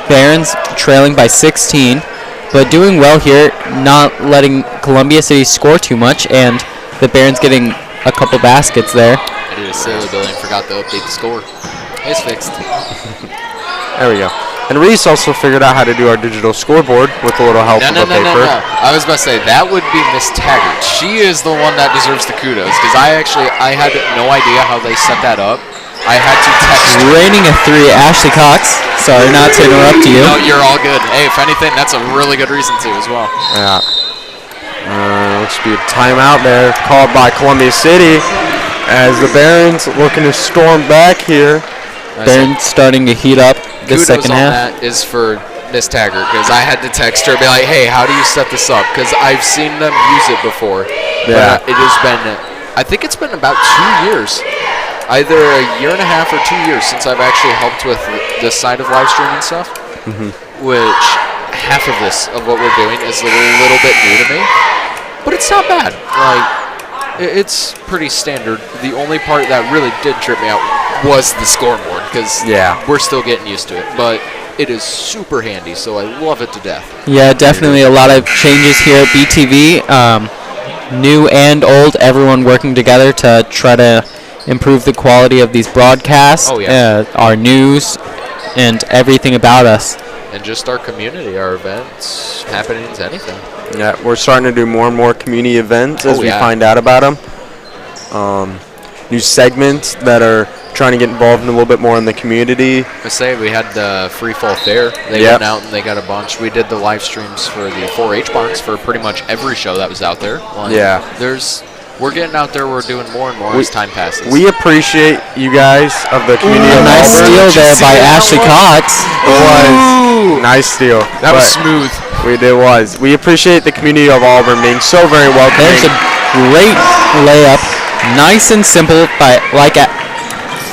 Barons trailing by 16, but doing well here, not letting Columbia City score too much, and the Barons getting a couple baskets there. I did a silly building, forgot to update the score. It's fixed. There we go. And Reese also figured out how to do our digital scoreboard with a little help of a paper. No. I was about to say, that would be Miss Taggart. She is the one that deserves the kudos, because I had no idea how they set that up. I had to text. Raining a 3, Ashley Cox. Sorry not to interrupt you. No, you're all good. Hey, if anything, that's a really good reason to as well. Yeah. Looks to be a timeout there called by Columbia City as the Barons looking to storm back here. Barons starting to heat up this second half. Kudos on that is for Miss Taggart, because I had to text her and be like, hey, how do you set this up? Because I've seen them use it before. Yeah. But it has been, I think it's been about 2 years. Either a year and a half or 2 years since I've actually helped with this side of live streaming stuff, which half of what we're doing is a little bit new to me, but it's not bad. it's pretty standard. The only part that really did trip me out was the scoreboard, because we're still getting used to it. But it is super handy, so I love it to death. Yeah, definitely a lot of changes here at BTV. New and old, everyone working together to try to improve the quality of these broadcasts, our news, and everything about us. And just our community, our events, happenings, anything. Yeah, we're starting to do more and more community events as we find out about them. New segments that are trying to get involved in a little bit more in the community. I say we had the Free Fall Fair. They went out and they got a bunch. We did the live streams for the 4-H barns for pretty much every show that was out there. We're getting out there. We're doing more and more as time passes. We appreciate you guys of the community. A nice steal there by Ashley Cox. It was nice steal. That was smooth. It was. We appreciate the community of Auburn being so very welcoming. There's a great layup, nice and simple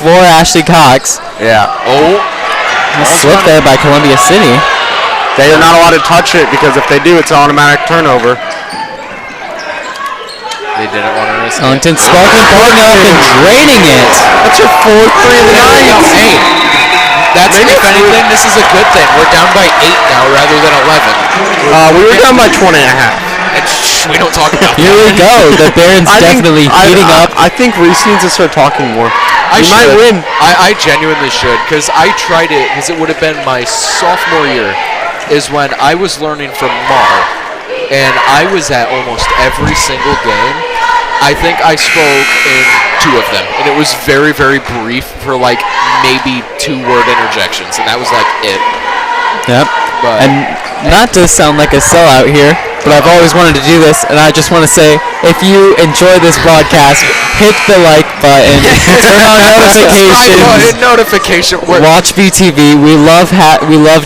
for Ashley Cox. Yeah. A slip there by Columbia City. They are not allowed to touch it because if they do, it's an automatic turnover. They didn't want to risk Ellington Sparkman pulling up and draining it. That's your 4th 3 of the night. Hey, that's, if anything, this is a good thing. We're down by 8 now rather than 11. We were down by 20 and a half. We don't talk about that. Here we go. The Barons definitely heating up. I think Reese needs to start talking more. I might win. I genuinely should, because I tried it, because it would have been my sophomore year, is when I was learning from Mar, and I was at almost every single game. I think I spoke in 2 of them, and it was very, very brief for maybe 2-word interjections, and that was it. Yep. And not to sound like a sellout here, but I've always wanted to do this, and I just want to say, if you enjoy this broadcast, hit the like button, turn on notifications, watch BTV. We love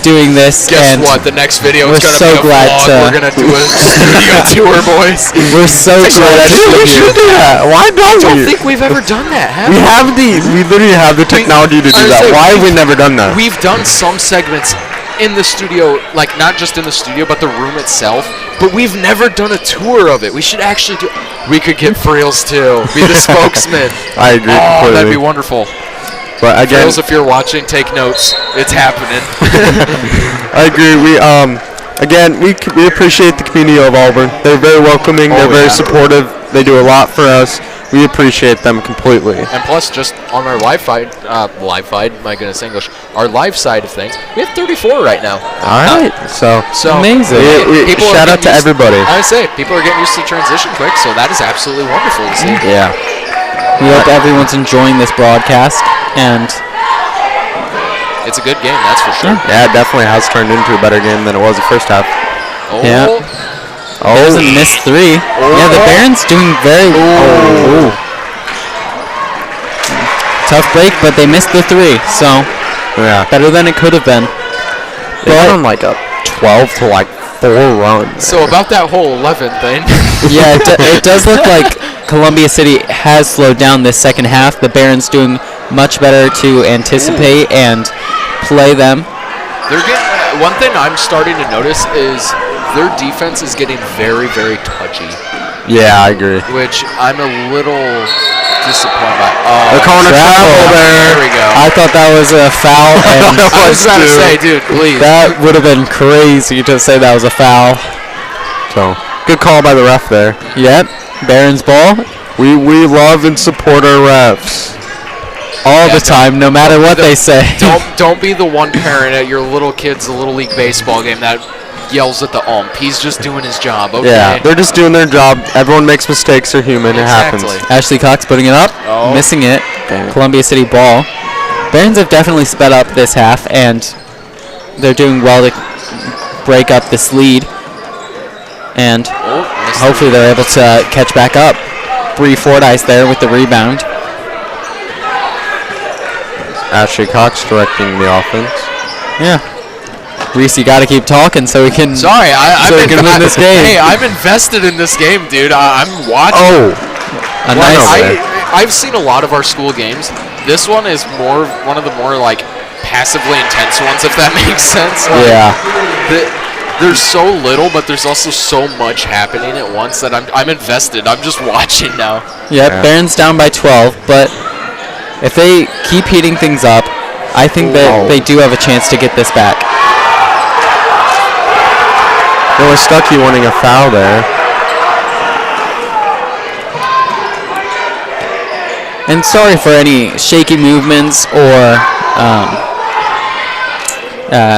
doing this. Guess what? The next video is going to be a vlog. We're going to do a studio tour, boys. We're so glad we should do that. Why don't we? I don't think we've ever done that, have we? We literally have the technology to do that. Why have we never done that? We've done some segments in the studio, not just in the studio, but the room itself. But we've never done a tour of it. We should actually do. We could get Frails too. Be the spokesman. I agree. Oh, that'd be wonderful. But again, Frails, if you're watching, take notes. It's happening. I agree. We appreciate the community of Auburn. They're very welcoming. They're very supportive. They do a lot for us. We appreciate them completely. And plus, just on our live side, my goodness, English, our live side of things, we have 34 right now. All right, so amazing. Shout out to everybody. I say people are getting used to transition quick, so that is absolutely wonderful to see. Yeah. We hope everyone's enjoying this broadcast, and it's a good game, that's for sure. Yeah, it definitely has turned into a better game than it was the first half. Yeah. There's a missed 3. Yeah, the Barons doing very tough break, but they missed the 3, so better than it could have been. They went on a 12 to 4 runs. So about that whole 11 thing. Yeah, it does look like Columbia City has slowed down this second half. The Barons doing much better to anticipate and play them. They're getting. One thing I'm starting to notice is their defense is getting very, very touchy. Yeah, I agree. Which I'm a little disappointed by. They're calling a travel there. There we go. I thought that was a foul. And I was about to say, dude, please. That would have been crazy to say that was a foul. So, good call by the ref there. Yep, Barons ball. We love and support our refs. All the time, no matter what they say. Don't be the one parent at your little kid's Little League baseball game that yells at the ump. He's just doing his job. Okay. Yeah, they're just doing their job. Everyone makes mistakes. They're human. Exactly. It happens. Ashley Cox putting it up, missing it. Columbia City ball. Barons have definitely sped up this half, and they're doing well to break up this lead. And hopefully they're able to catch back up. Bree Fordyce there with the rebound. Ashley Cox directing the offense. Yeah. Reese, you got to keep talking so we can. Sorry, we can win this game. Hey, I'm invested in this game, dude. I'm watching. I've seen a lot of our school games. This one is one of the more passively intense ones, if that makes sense. there's so little, but there's also so much happening at once that I'm invested. I'm just watching now. Yep, Barron's down by 12, but if they keep heating things up, I think that they do have a chance to get this back. There was Stuckey wanting a foul there. And sorry for any shaky movements or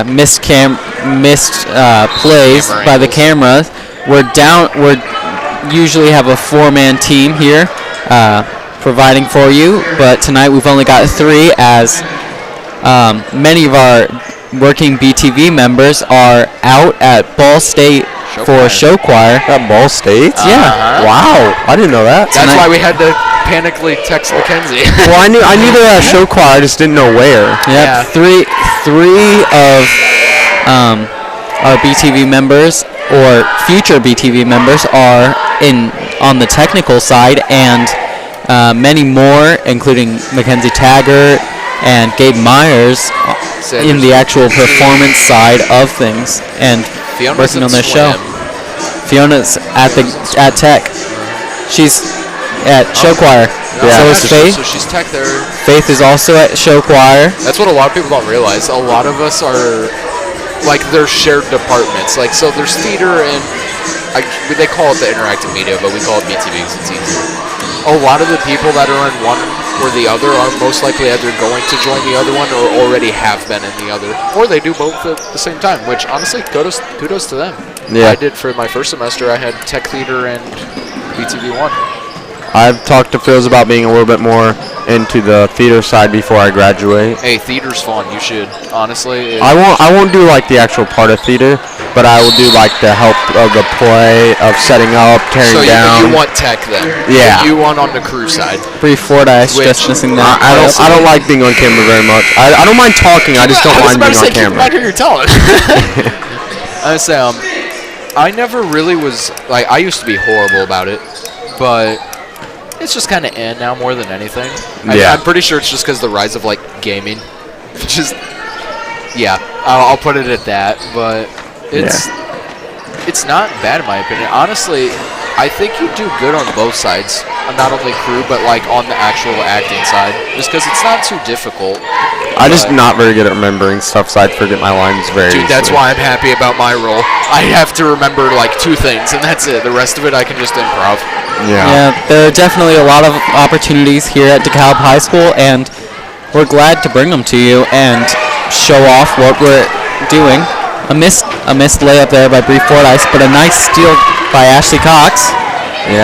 missed plays by the camera. We're usually have a 4-man team here providing for you, but tonight we've only got 3 as many of our working BTV members are out at Ball State for show choir. At Ball State? Yeah. Wow, I didn't know that. That's why we had to panically text Mackenzie. Well, I knew they were at show choir. I just didn't know where. Yep. Yeah. Three of our BTV members or future BTV members are on the technical side, and many more, including Mackenzie Taggart and Gabe Myers, in the actual performance side of things and working on their show. Fiona's at Tech. She's at show choir. Yeah. So is Faith. So she's Tech there. Faith is also at show choir. That's what a lot of people don't realize. A lot of us are like they're shared departments. Like so, there's theater and they call it the interactive media, but we call it BTV because it's easier. A lot of the people that are in one or the other are most likely either going to join the other one or already have been in the other, or they do both at the same time. Which honestly, kudos to them. Yeah. I did for my first semester. I had Tech Theater and BTV 1. I've talked to Phils about being a little bit more into the theater side before I graduate. Hey, theater's fun. You should honestly. I won't do like the actual part of theater, but I will do like the help of the play, of setting up, tearing down. So you want Tech then? Yeah. You want on the crew side. Brief Fordyce, just missing that. I don't like being on camera very much. I don't mind talking. I just don't mind being on camera. I hear you telling. I say I never really was like I used to be horrible about it, but it's just kind of in now more than anything. I'm pretty sure it's just because the rise of like gaming. Just I'll put it at that. But it's not bad in my opinion. Honestly, I think you do good on both sides. Not only crew, but like on the actual acting side, just because it's not too difficult. I'm just not very good at remembering stuff, so I forget my lines very easily. That's why I'm happy about my role. I have to remember like 2 things, and that's it. The rest of it I can just improv. Yeah, there are definitely a lot of opportunities here at DeKalb High School, and we're glad to bring them to you and show off what we're doing. A missed layup there by Bree Fordyce, but a nice steal by Ashley Cox,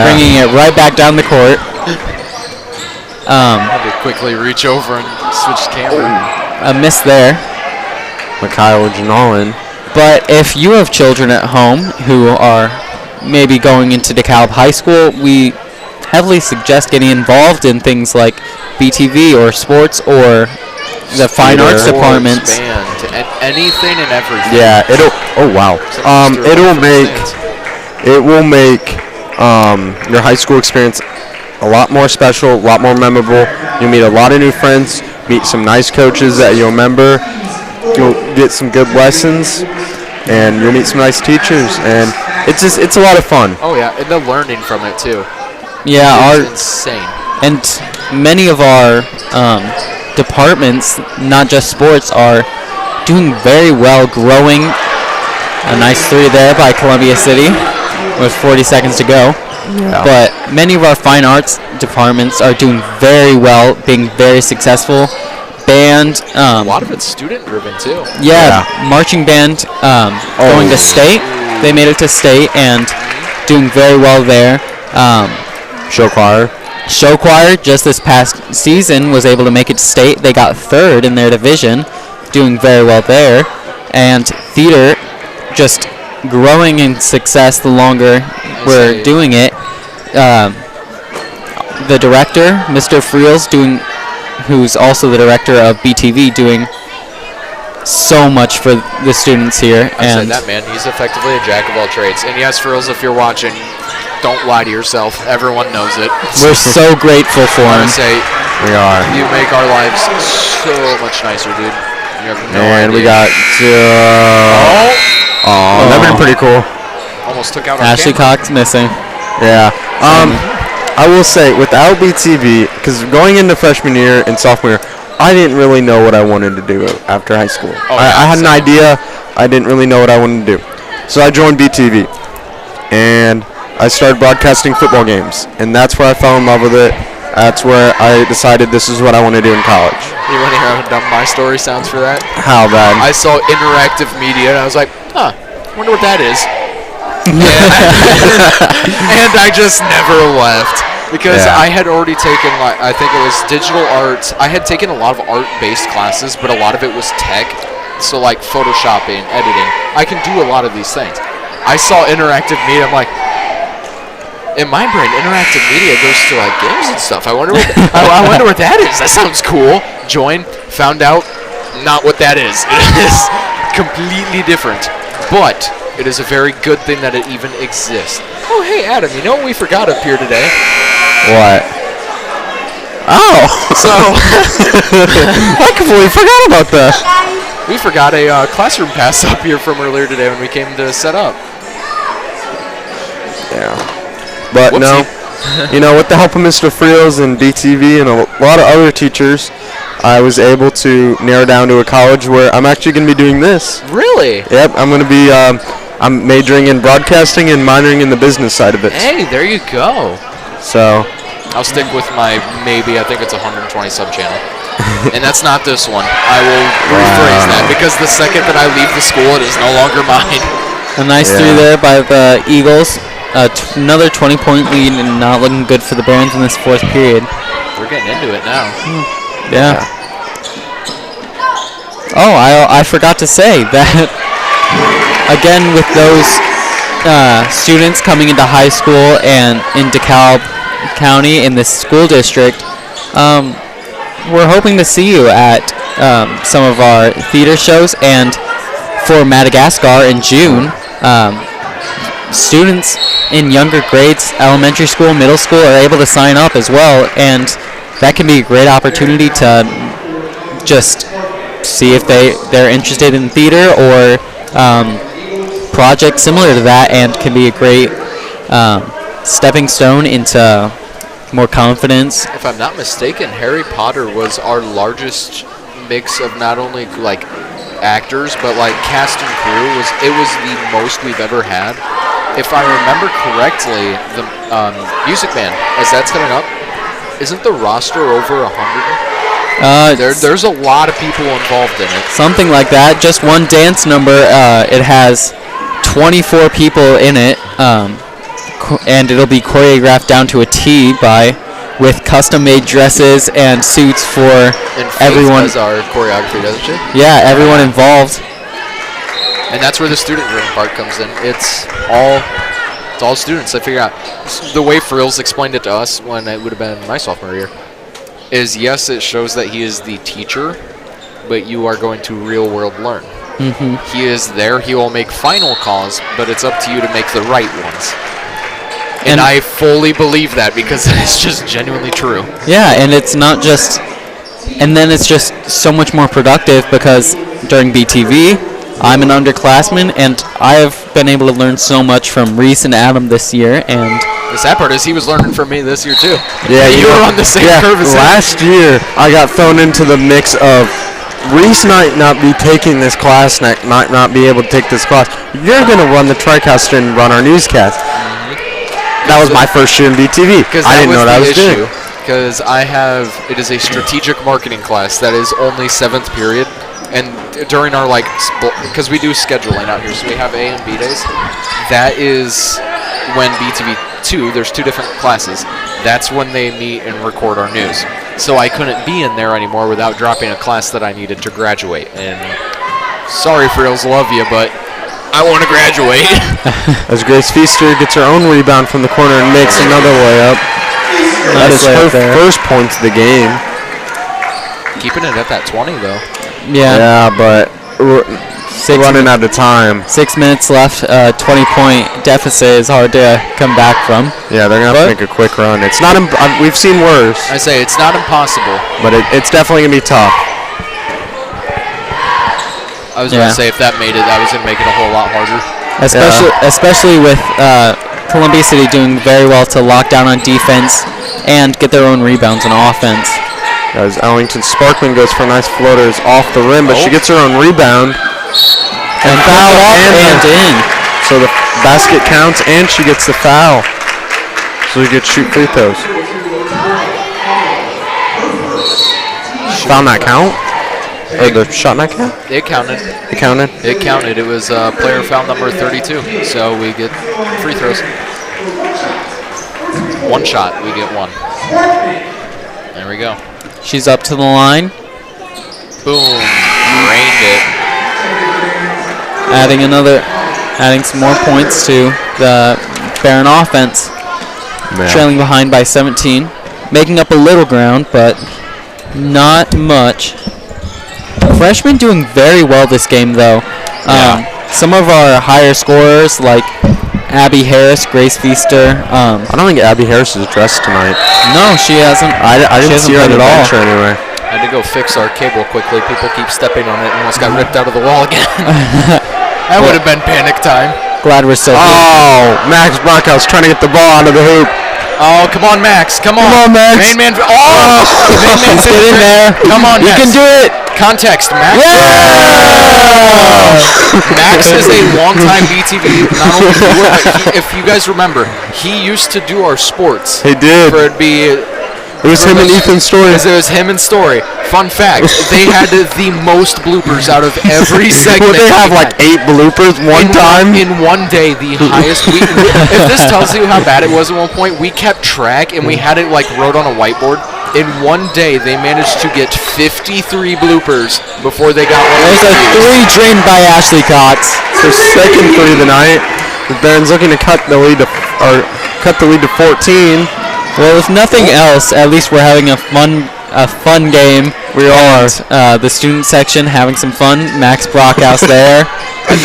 bringing it right back down the court. Had to quickly reach over and switch camera. A miss there. Mikhail Janalin. But if you have children at home who are maybe going into DeKalb High School, we heavily suggest getting involved in things like BTV or sports or the fine arts departments. Band, anything and everything. Yeah, it will make your high school experience a lot more special, a lot more memorable. You'll meet a lot of new friends, meet some nice coaches that you'll remember. You'll get some good lessons, and you'll meet some nice teachers, and it's a lot of fun. Oh yeah, and the learning from it too. Yeah, it's insane. And many of our departments, not just sports, are doing very well, growing. A nice 3 there by Columbia City with 40 seconds to go. Yeah. But many of our fine arts departments are doing very well, being very successful. Band. A lot of it's student driven too. Yeah, marching band going to state. They made it to state and doing very well there. Show choir. Show choir just this past season was able to make it to state. They got 3rd in their division, doing very well there. And theater just growing in success the longer we're doing it. The director, Mr. Friels, who's also the director of BTV, doing so much for the students here. I said that, man. He's effectively a jack of all trades. And yes, Friels, if you're watching, don't lie to yourself. Everyone knows it. We're so grateful for him. We are. You make our lives so much nicer, dude. You have no and idea. we got Oh, that'd been pretty cool. Almost took out our Ashley camera. Cox missing. Yeah. I will say, without BTV, because going into freshman year and sophomore year, I didn't really know what I wanted to do after high school. I had an idea. I didn't really know what I wanted to do. So I joined BTV. And I started broadcasting football games. And that's where I fell in love with it. That's where I decided this is what I want to do in college. You want to hear how dumb my story sounds for that? How bad? I saw interactive media, and I was like, wonder what that is. and I just never left. Because I had already taken, I think it was digital arts. I had taken a lot of art-based classes, but a lot of it was tech. So, like, photoshopping, editing. I can do a lot of these things. I saw interactive media, I'm like, in my brain, interactive media goes to, like, games and stuff. I wonder what I wonder what that is. That sounds cool. Join, found out, not what that is. It is completely different. But it is a very good thing that it even exists. Oh, hey, Adam, you know what we forgot up here today? What? Oh! So, I completely forgot about that. We forgot a classroom pass up here from earlier today when we came to set up. Yeah. But Whoopsie. no, with the help of Mr. Friels and DTV and a lot of other teachers, I was able to narrow down to a college where I'm actually going to be doing this. Really? Yep, I'm going to be, I'm majoring in broadcasting and minoring in the business side of it. Hey, there you go. So I'll stick with my I think it's 120 sub channel. And that's not this one. I will rephrase that because the second that I leave the school, it is no longer mine. A nice 3 there by the Eagles. Another 20-point lead and not looking good for the Barons in this fourth period. We're getting into it now. Yeah. Oh, I forgot to say that, again, with those students coming into high school and in DeKalb County in this school district, we're hoping to see you at some of our theater shows, and for Madagascar in June, students in younger grades, elementary school, middle school, are able to sign up as well, and that can be a great opportunity to just see if they're interested in theater or projects similar to that, and can be a great stepping stone into more confidence. If I'm not mistaken, Harry Potter was our largest mix of not only like actors but like cast and crew. It was the most we've ever had. If I remember correctly, the Music Man, as that's coming up, isn't the roster over 100? There's a lot of people involved in it. Something like that. Just one dance number. It has 24 people in it. And it'll be choreographed down to a T with custom-made dresses and suits for everyone. Does our choreography, doesn't she? Yeah, everyone involved. And that's where the student room part comes in. It's all students. I figure out the way Frills explained it to us when it would have been my sophomore year is, yes, it shows that he is the teacher, but you are going to real-world learn. Mm-hmm. He is there. He will make final calls, but it's up to you to make the right ones. And I fully believe that because it's just genuinely true. Yeah, and it's not just... And then it's just so much more productive because during BTV, I'm an underclassman, and I have been able to learn so much from Reese and Adam this year, and... The sad part is he was learning from me this year, too. Yeah, you were on the same curve as him. Last year, I got thrown into the mix of Reese might not be taking this class, might not be able to take this class. You're going to run the TriCaster and run our newscast. That was my first year in BTV. I didn't know what I was doing. Because it is a strategic marketing class that is only 7th period. And during our, because we do scheduling out here, so we have A and B days. That is when BTV 2, there's 2 different classes. That's when they meet and record our news. So I couldn't be in there anymore without dropping a class that I needed to graduate. And sorry, Frills, love you, but I want to graduate. As Grace Feaster gets her own rebound from the corner and makes another layup. That is her first point of the game. Keeping it at that 20, though. Yeah. Yeah, but we're running out of time. 6 minutes left. 20-point deficit is hard to come back from. Yeah, they're going to have to make a quick run. It's not. We've seen worse. I say it's not impossible. But it's definitely going to be tough. I was going to say if that made it, that was going to make it a whole lot harder. Especially with Columbia City doing very well to lock down on defense and get their own rebounds on offense. As Ellington Sparkman goes for a nice floater, is off the rim, but she gets her own rebound. And foul and in. So the basket counts, and she gets the foul. So she gets shoot free throws. Foul not count? Or the shot not count? It counted. It counted? It counted. It was player foul number 32. So we get free throws. One shot, we get one. There we go. She's up to the line. Boom. Rained it. Adding some more points to the Barron offense. Man. Trailing behind by 17. Making up a little ground, but not much. Freshmen doing very well this game, though. Some of our higher scorers, like Abby Harris, Grace Feaster. I don't think Abby Harris is dressed tonight. No, she hasn't. I didn't see her at all. Anyway. I had to go fix our cable quickly. People keep stepping on it and almost got ripped out of the wall again. That would have been panic time. Glad we're still here. Oh, Max Brockhouse trying to get the ball out of the hoop. Oh, come on, Max. Come on. Come on, Max. Main man. Oh! Main man. Get in there. Come on, You Max. can do it. Context, Max. Max is a longtime BTV. Not only viewer, but if you guys remember, he used to do our sports. He did. It was him and Ethan Story. It was him and Story. Fun fact, they had the most bloopers out of every segment. They have like 8 bloopers one time? In one day, the highest. If this tells you how bad it was at one point, we kept track and we had it like wrote on a whiteboard. In one day, they managed to get 53 bloopers before they got one. There's a 3 drained by Ashley Cox. It's her second 3 of the night. The Barons looking to cut the lead to 14. Well, if nothing else, at least we're having a fun game. We are. The student section having some fun. Max Brockhouse there,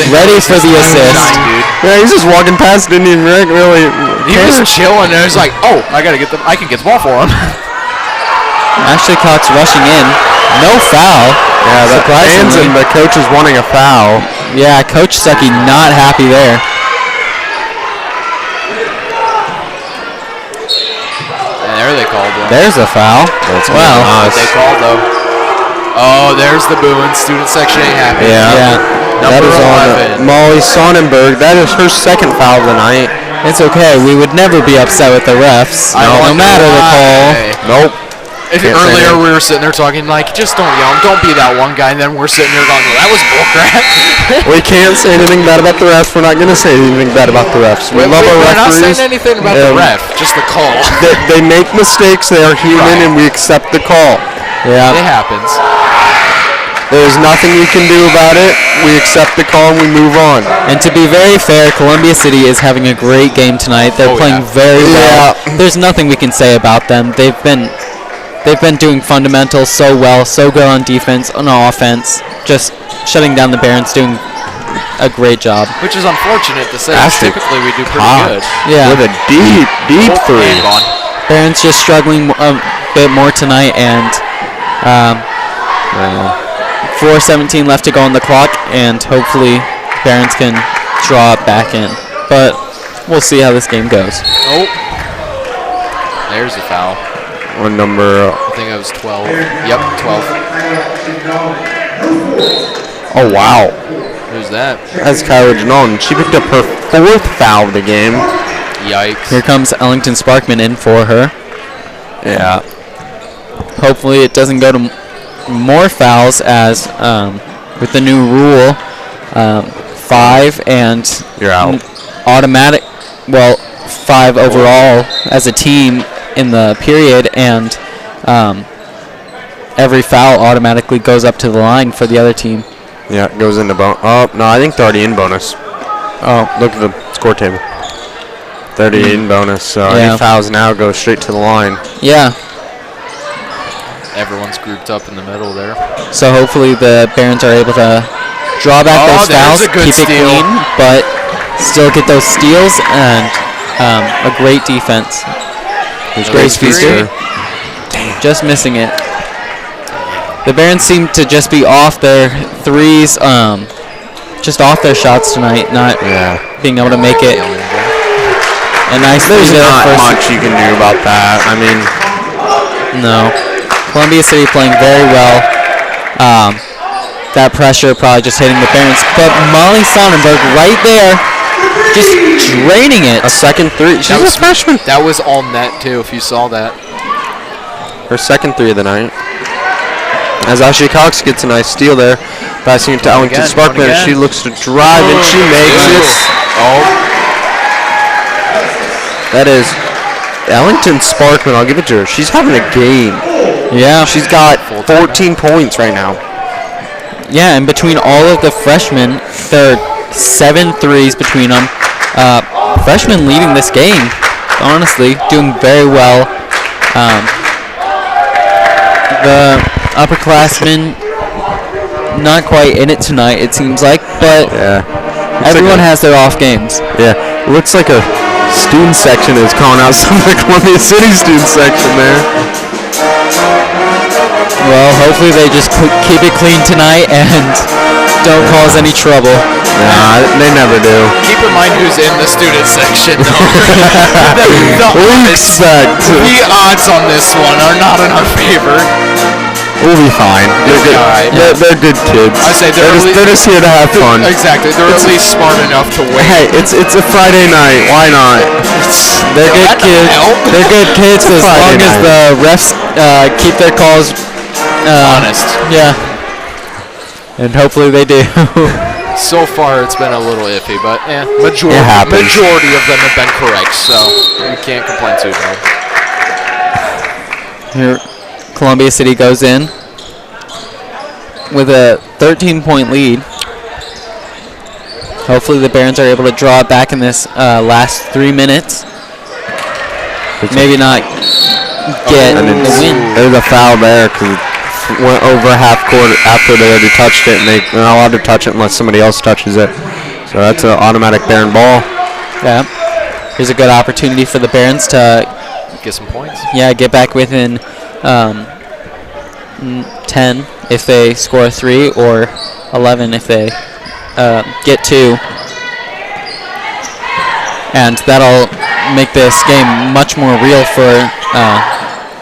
ready for the assist. Yeah, he's just walking past, didn't even really. He was chilling, and I was like, "Oh, I can get the ball for him." Ashley Cox rushing in, no foul. Yeah, the fans and the coach is wanting a foul. Yeah, Coach Stuckey not happy there. There they called one. There's a foul. Wow. What they called though. Oh, there's the booing. Student section ain't happy. Yeah. That is on Molly Sonnenberg. That is her second foul of the night. It's okay. We would never be upset with the refs. No matter the call. Nope. Earlier we were sitting there talking like, just don't yell, don't be that one guy, and then we're sitting here going, well, that was bullcrap. We can't say anything bad about the refs. We're not going to say anything bad about the refs. We love our referees. We're not saying anything about the ref, just the call. They make mistakes. They are human, and we accept the call. Yeah. It happens. There's nothing you can do about it. We accept the call and we move on. And to be very fair, Columbia City is having a great game tonight. They're playing very well. There's nothing we can say about them. They've been doing fundamentals so well, so good on defense, on offense, just shutting down the Barons, doing a great job. Which is unfortunate to say. Typically we do pretty good. Yeah. With a deep 3. Barons just struggling a bit more tonight, and 4:17 left to go on the clock, and hopefully Barons can draw it back in. But we'll see how this game goes. Oh, there's a foul. On number... I think that was 12. Yep, 12. Oh, wow. Who's that? That's Kyra Janon. She picked up her 4th foul of the game. Yikes. Here comes Ellington Sparkman in for her. Yeah. Hopefully it doesn't go to more fouls, as with the new rule, 5 and you're out. Automatic, 5 overall as a team in the period, and every foul automatically goes up to the line for the other team. Yeah, it goes into bonus. Oh, no, I think they're already in bonus. Oh, look at the score table. 30 in bonus, so any fouls now go straight to the line. Yeah. Everyone's grouped up in the middle there. So hopefully the Barons are able to draw back those fouls, keep it clean, but still get those steals and a great defense. There's Grace Feaster. Just missing it. The Barons seem to just be off their threes, just off their shots tonight, not being able to make it. A nice There's three there. not much you can do about that. I mean, no. Columbia City playing very well. That pressure probably just hitting the Barons. But Molly Sonnenberg right there, just draining it. a second three. She's a freshman. That was all net, too, if you saw that. Her second three of the night. As Ashley Cox gets a nice steal there, passing it to Ellington Sparkman. She looks to drive and she makes it. Oh. That is Ellington Sparkman. I'll give it to her. She's having a game. Yeah. She's got 14 points right now. Yeah, and between all of the freshmen, there are 7 threes between them. Freshmen leading this game, honestly, doing very well. The upperclassmen not quite in it tonight, it seems like, but everyone has their off games. Yeah, looks like a student section is calling out some of the Columbia City student section there. Well, hopefully they just keep it clean tonight and don't cause any trouble. Nah, they never do. Keep in mind who's in the student section, though. The odds on this one are not in our favor. We'll be fine. They're good kids. I say they're just here to have fun. Exactly. They're at least smart enough to wait. Hey, it's a Friday night. Why not? They're good kids. They're good kids as long as the refs keep their calls honest. Yeah. And hopefully they do. So far, it's been a little iffy, but majority of them have been correct, so we can't complain too much. Here, Columbia City goes in with a 13-point lead. Hopefully the Barons are able to draw it back in this last 3 minutes. Maybe not get the win. There's a foul there because it went over half court after they already touched it, and they're not allowed to touch it unless somebody else touches it. So that's an automatic Baron ball. Yeah. Here's a good opportunity for the Barons to get some points. Yeah, get back within 10 if they score 3, or 11 if they get 2. And that'll make this game much more real for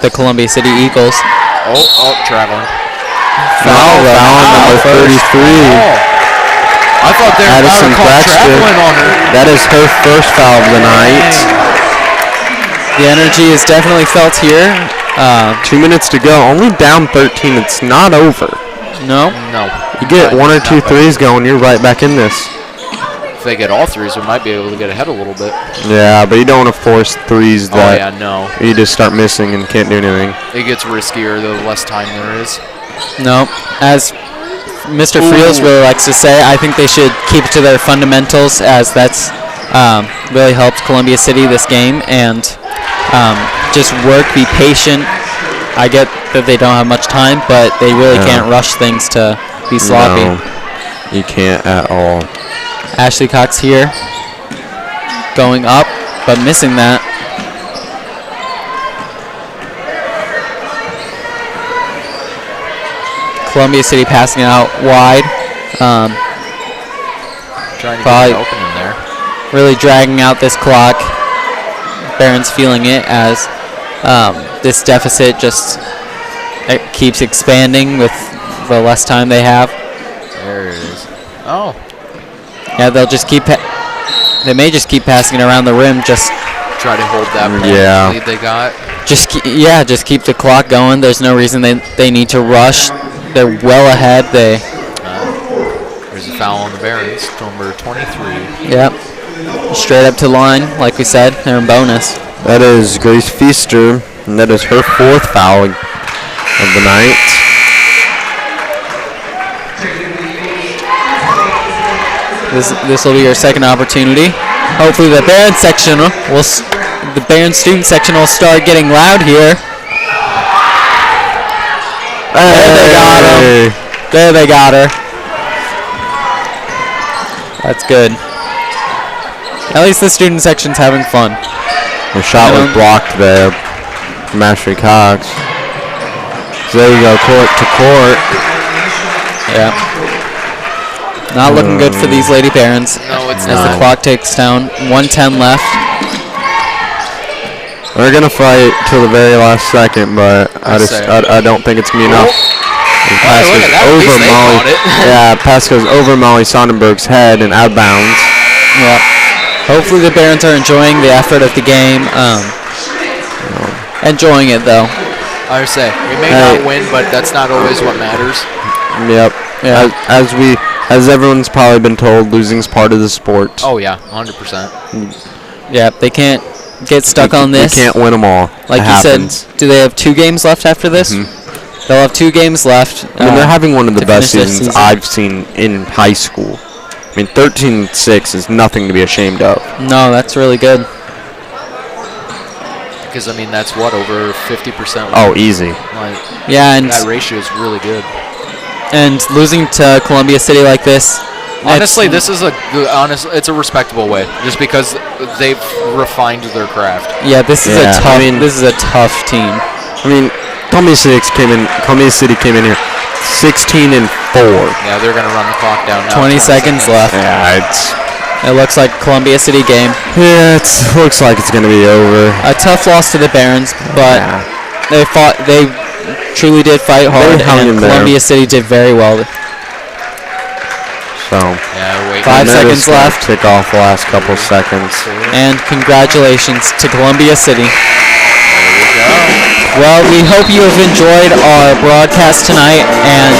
the Columbia City Eagles. Traveling. Foul number 33. I thought they were traveling on her. That is her first foul of the night. The energy is definitely felt here. 2 minutes to go. Only down 13. It's not over. No. You get 1 or 2 threes going, you're right back in this. If they get all threes, we might be able to get ahead a little bit. Yeah, but you don't want to force threes that you just start missing and can't do anything. It gets riskier the less time there is. No. As Mr. Friels really likes to say, I think they should keep it to their fundamentals, as that's really helped Columbia City this game, and just work, be patient. I get that they don't have much time, but they really can't rush things to be sloppy. No, you can't at all. Ashley Cox here, going up, but missing that. Columbia City passing it out wide. Trying to get it open in there. Really dragging out this clock. Barons feeling it as this deficit just keeps expanding with the less time they have. There it is. Oh. Yeah, they'll just keep. They may just keep passing it around the rim. Just try to hold that lead they got. Just keep the clock going. There's no reason they need to rush. They're well ahead. There's a foul on the Barons, number 23. Yep. Straight up to line, like we said. They're in bonus. That is Grace Feaster, and that is her 4th foul of the night. This will be your second opportunity. Hopefully the Barons section the Barons student section will start getting loud here. There they got her. That's good. At least the student section's having fun. The shot was blocked there from Ashley Cox. there you go, court to court. Yeah. Not looking good for these Lady Barons. No, it's as not. the clock ticks down. 1:10 left. They're gonna fight till the very last second, but I don't think it's gonna be enough. And pass look goes at that. At least over they Molly. caught it. Yeah, pass goes over Molly Sonnenberg's head and out of bounds. Yeah. Hopefully the Barons are enjoying the effort of the game. Enjoying it though. I would say we may not win, but that's not always what matters. Yep. Yeah. As everyone's probably been told, losing's part of the sport. Oh yeah, 100%. Yeah, they can't get stuck on this. We can't win them all. Like you said, do they have 2 games left after this? They'll have 2 games left. I mean, they're having one of the to best finish this seasons season. I've seen in high school. I mean, 13-6 is nothing to be ashamed of. No, that's really good. Because I mean, that's what, over 50%. Oh, easy. Like, Yeah, and that ratio is really good. And losing to Columbia City like this. Honestly, this is it's a respectable way, just because they've refined their craft. Yeah, this is a tough. This is a tough team. I mean, Columbia City came in here 16-4. Yeah, they're gonna run the clock down now. 20 seconds left. Yeah, it looks like Columbia City game. Yeah, it looks like it's gonna be over. A tough loss to the Barons, but they fought. They truly did fight hard, and Columbia City did very well. So, 5 seconds left. Kick off the last couple seconds. And congratulations to Columbia City. Well, we hope you have enjoyed our broadcast tonight, and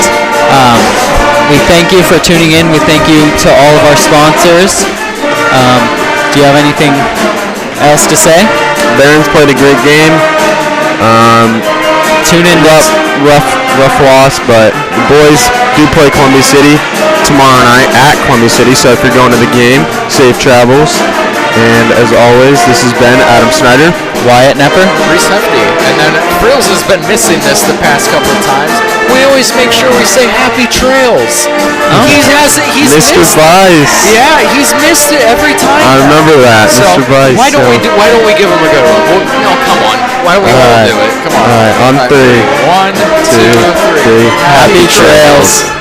we thank you for tuning in. We thank you to all of our sponsors. Do you have anything else to say? Barons played a great game. Tune in. Rough loss, but the boys do play Columbia City tomorrow night at Columbia City, so if you're going to the game, safe travels. And as always, this has been Adam Snyder, Wyatt Nepper, Reese Hefty, and then Frills has been missing this the past couple of times. We always make sure we say Happy Trails. He's Mr. missed Vice. Yeah, he's missed it every time. I remember that, So Mr. Vice. why don't we give him a good one? No, come on. Why don't we all do it? Come on. All right, on 3. 1, 2, 3. Happy trails.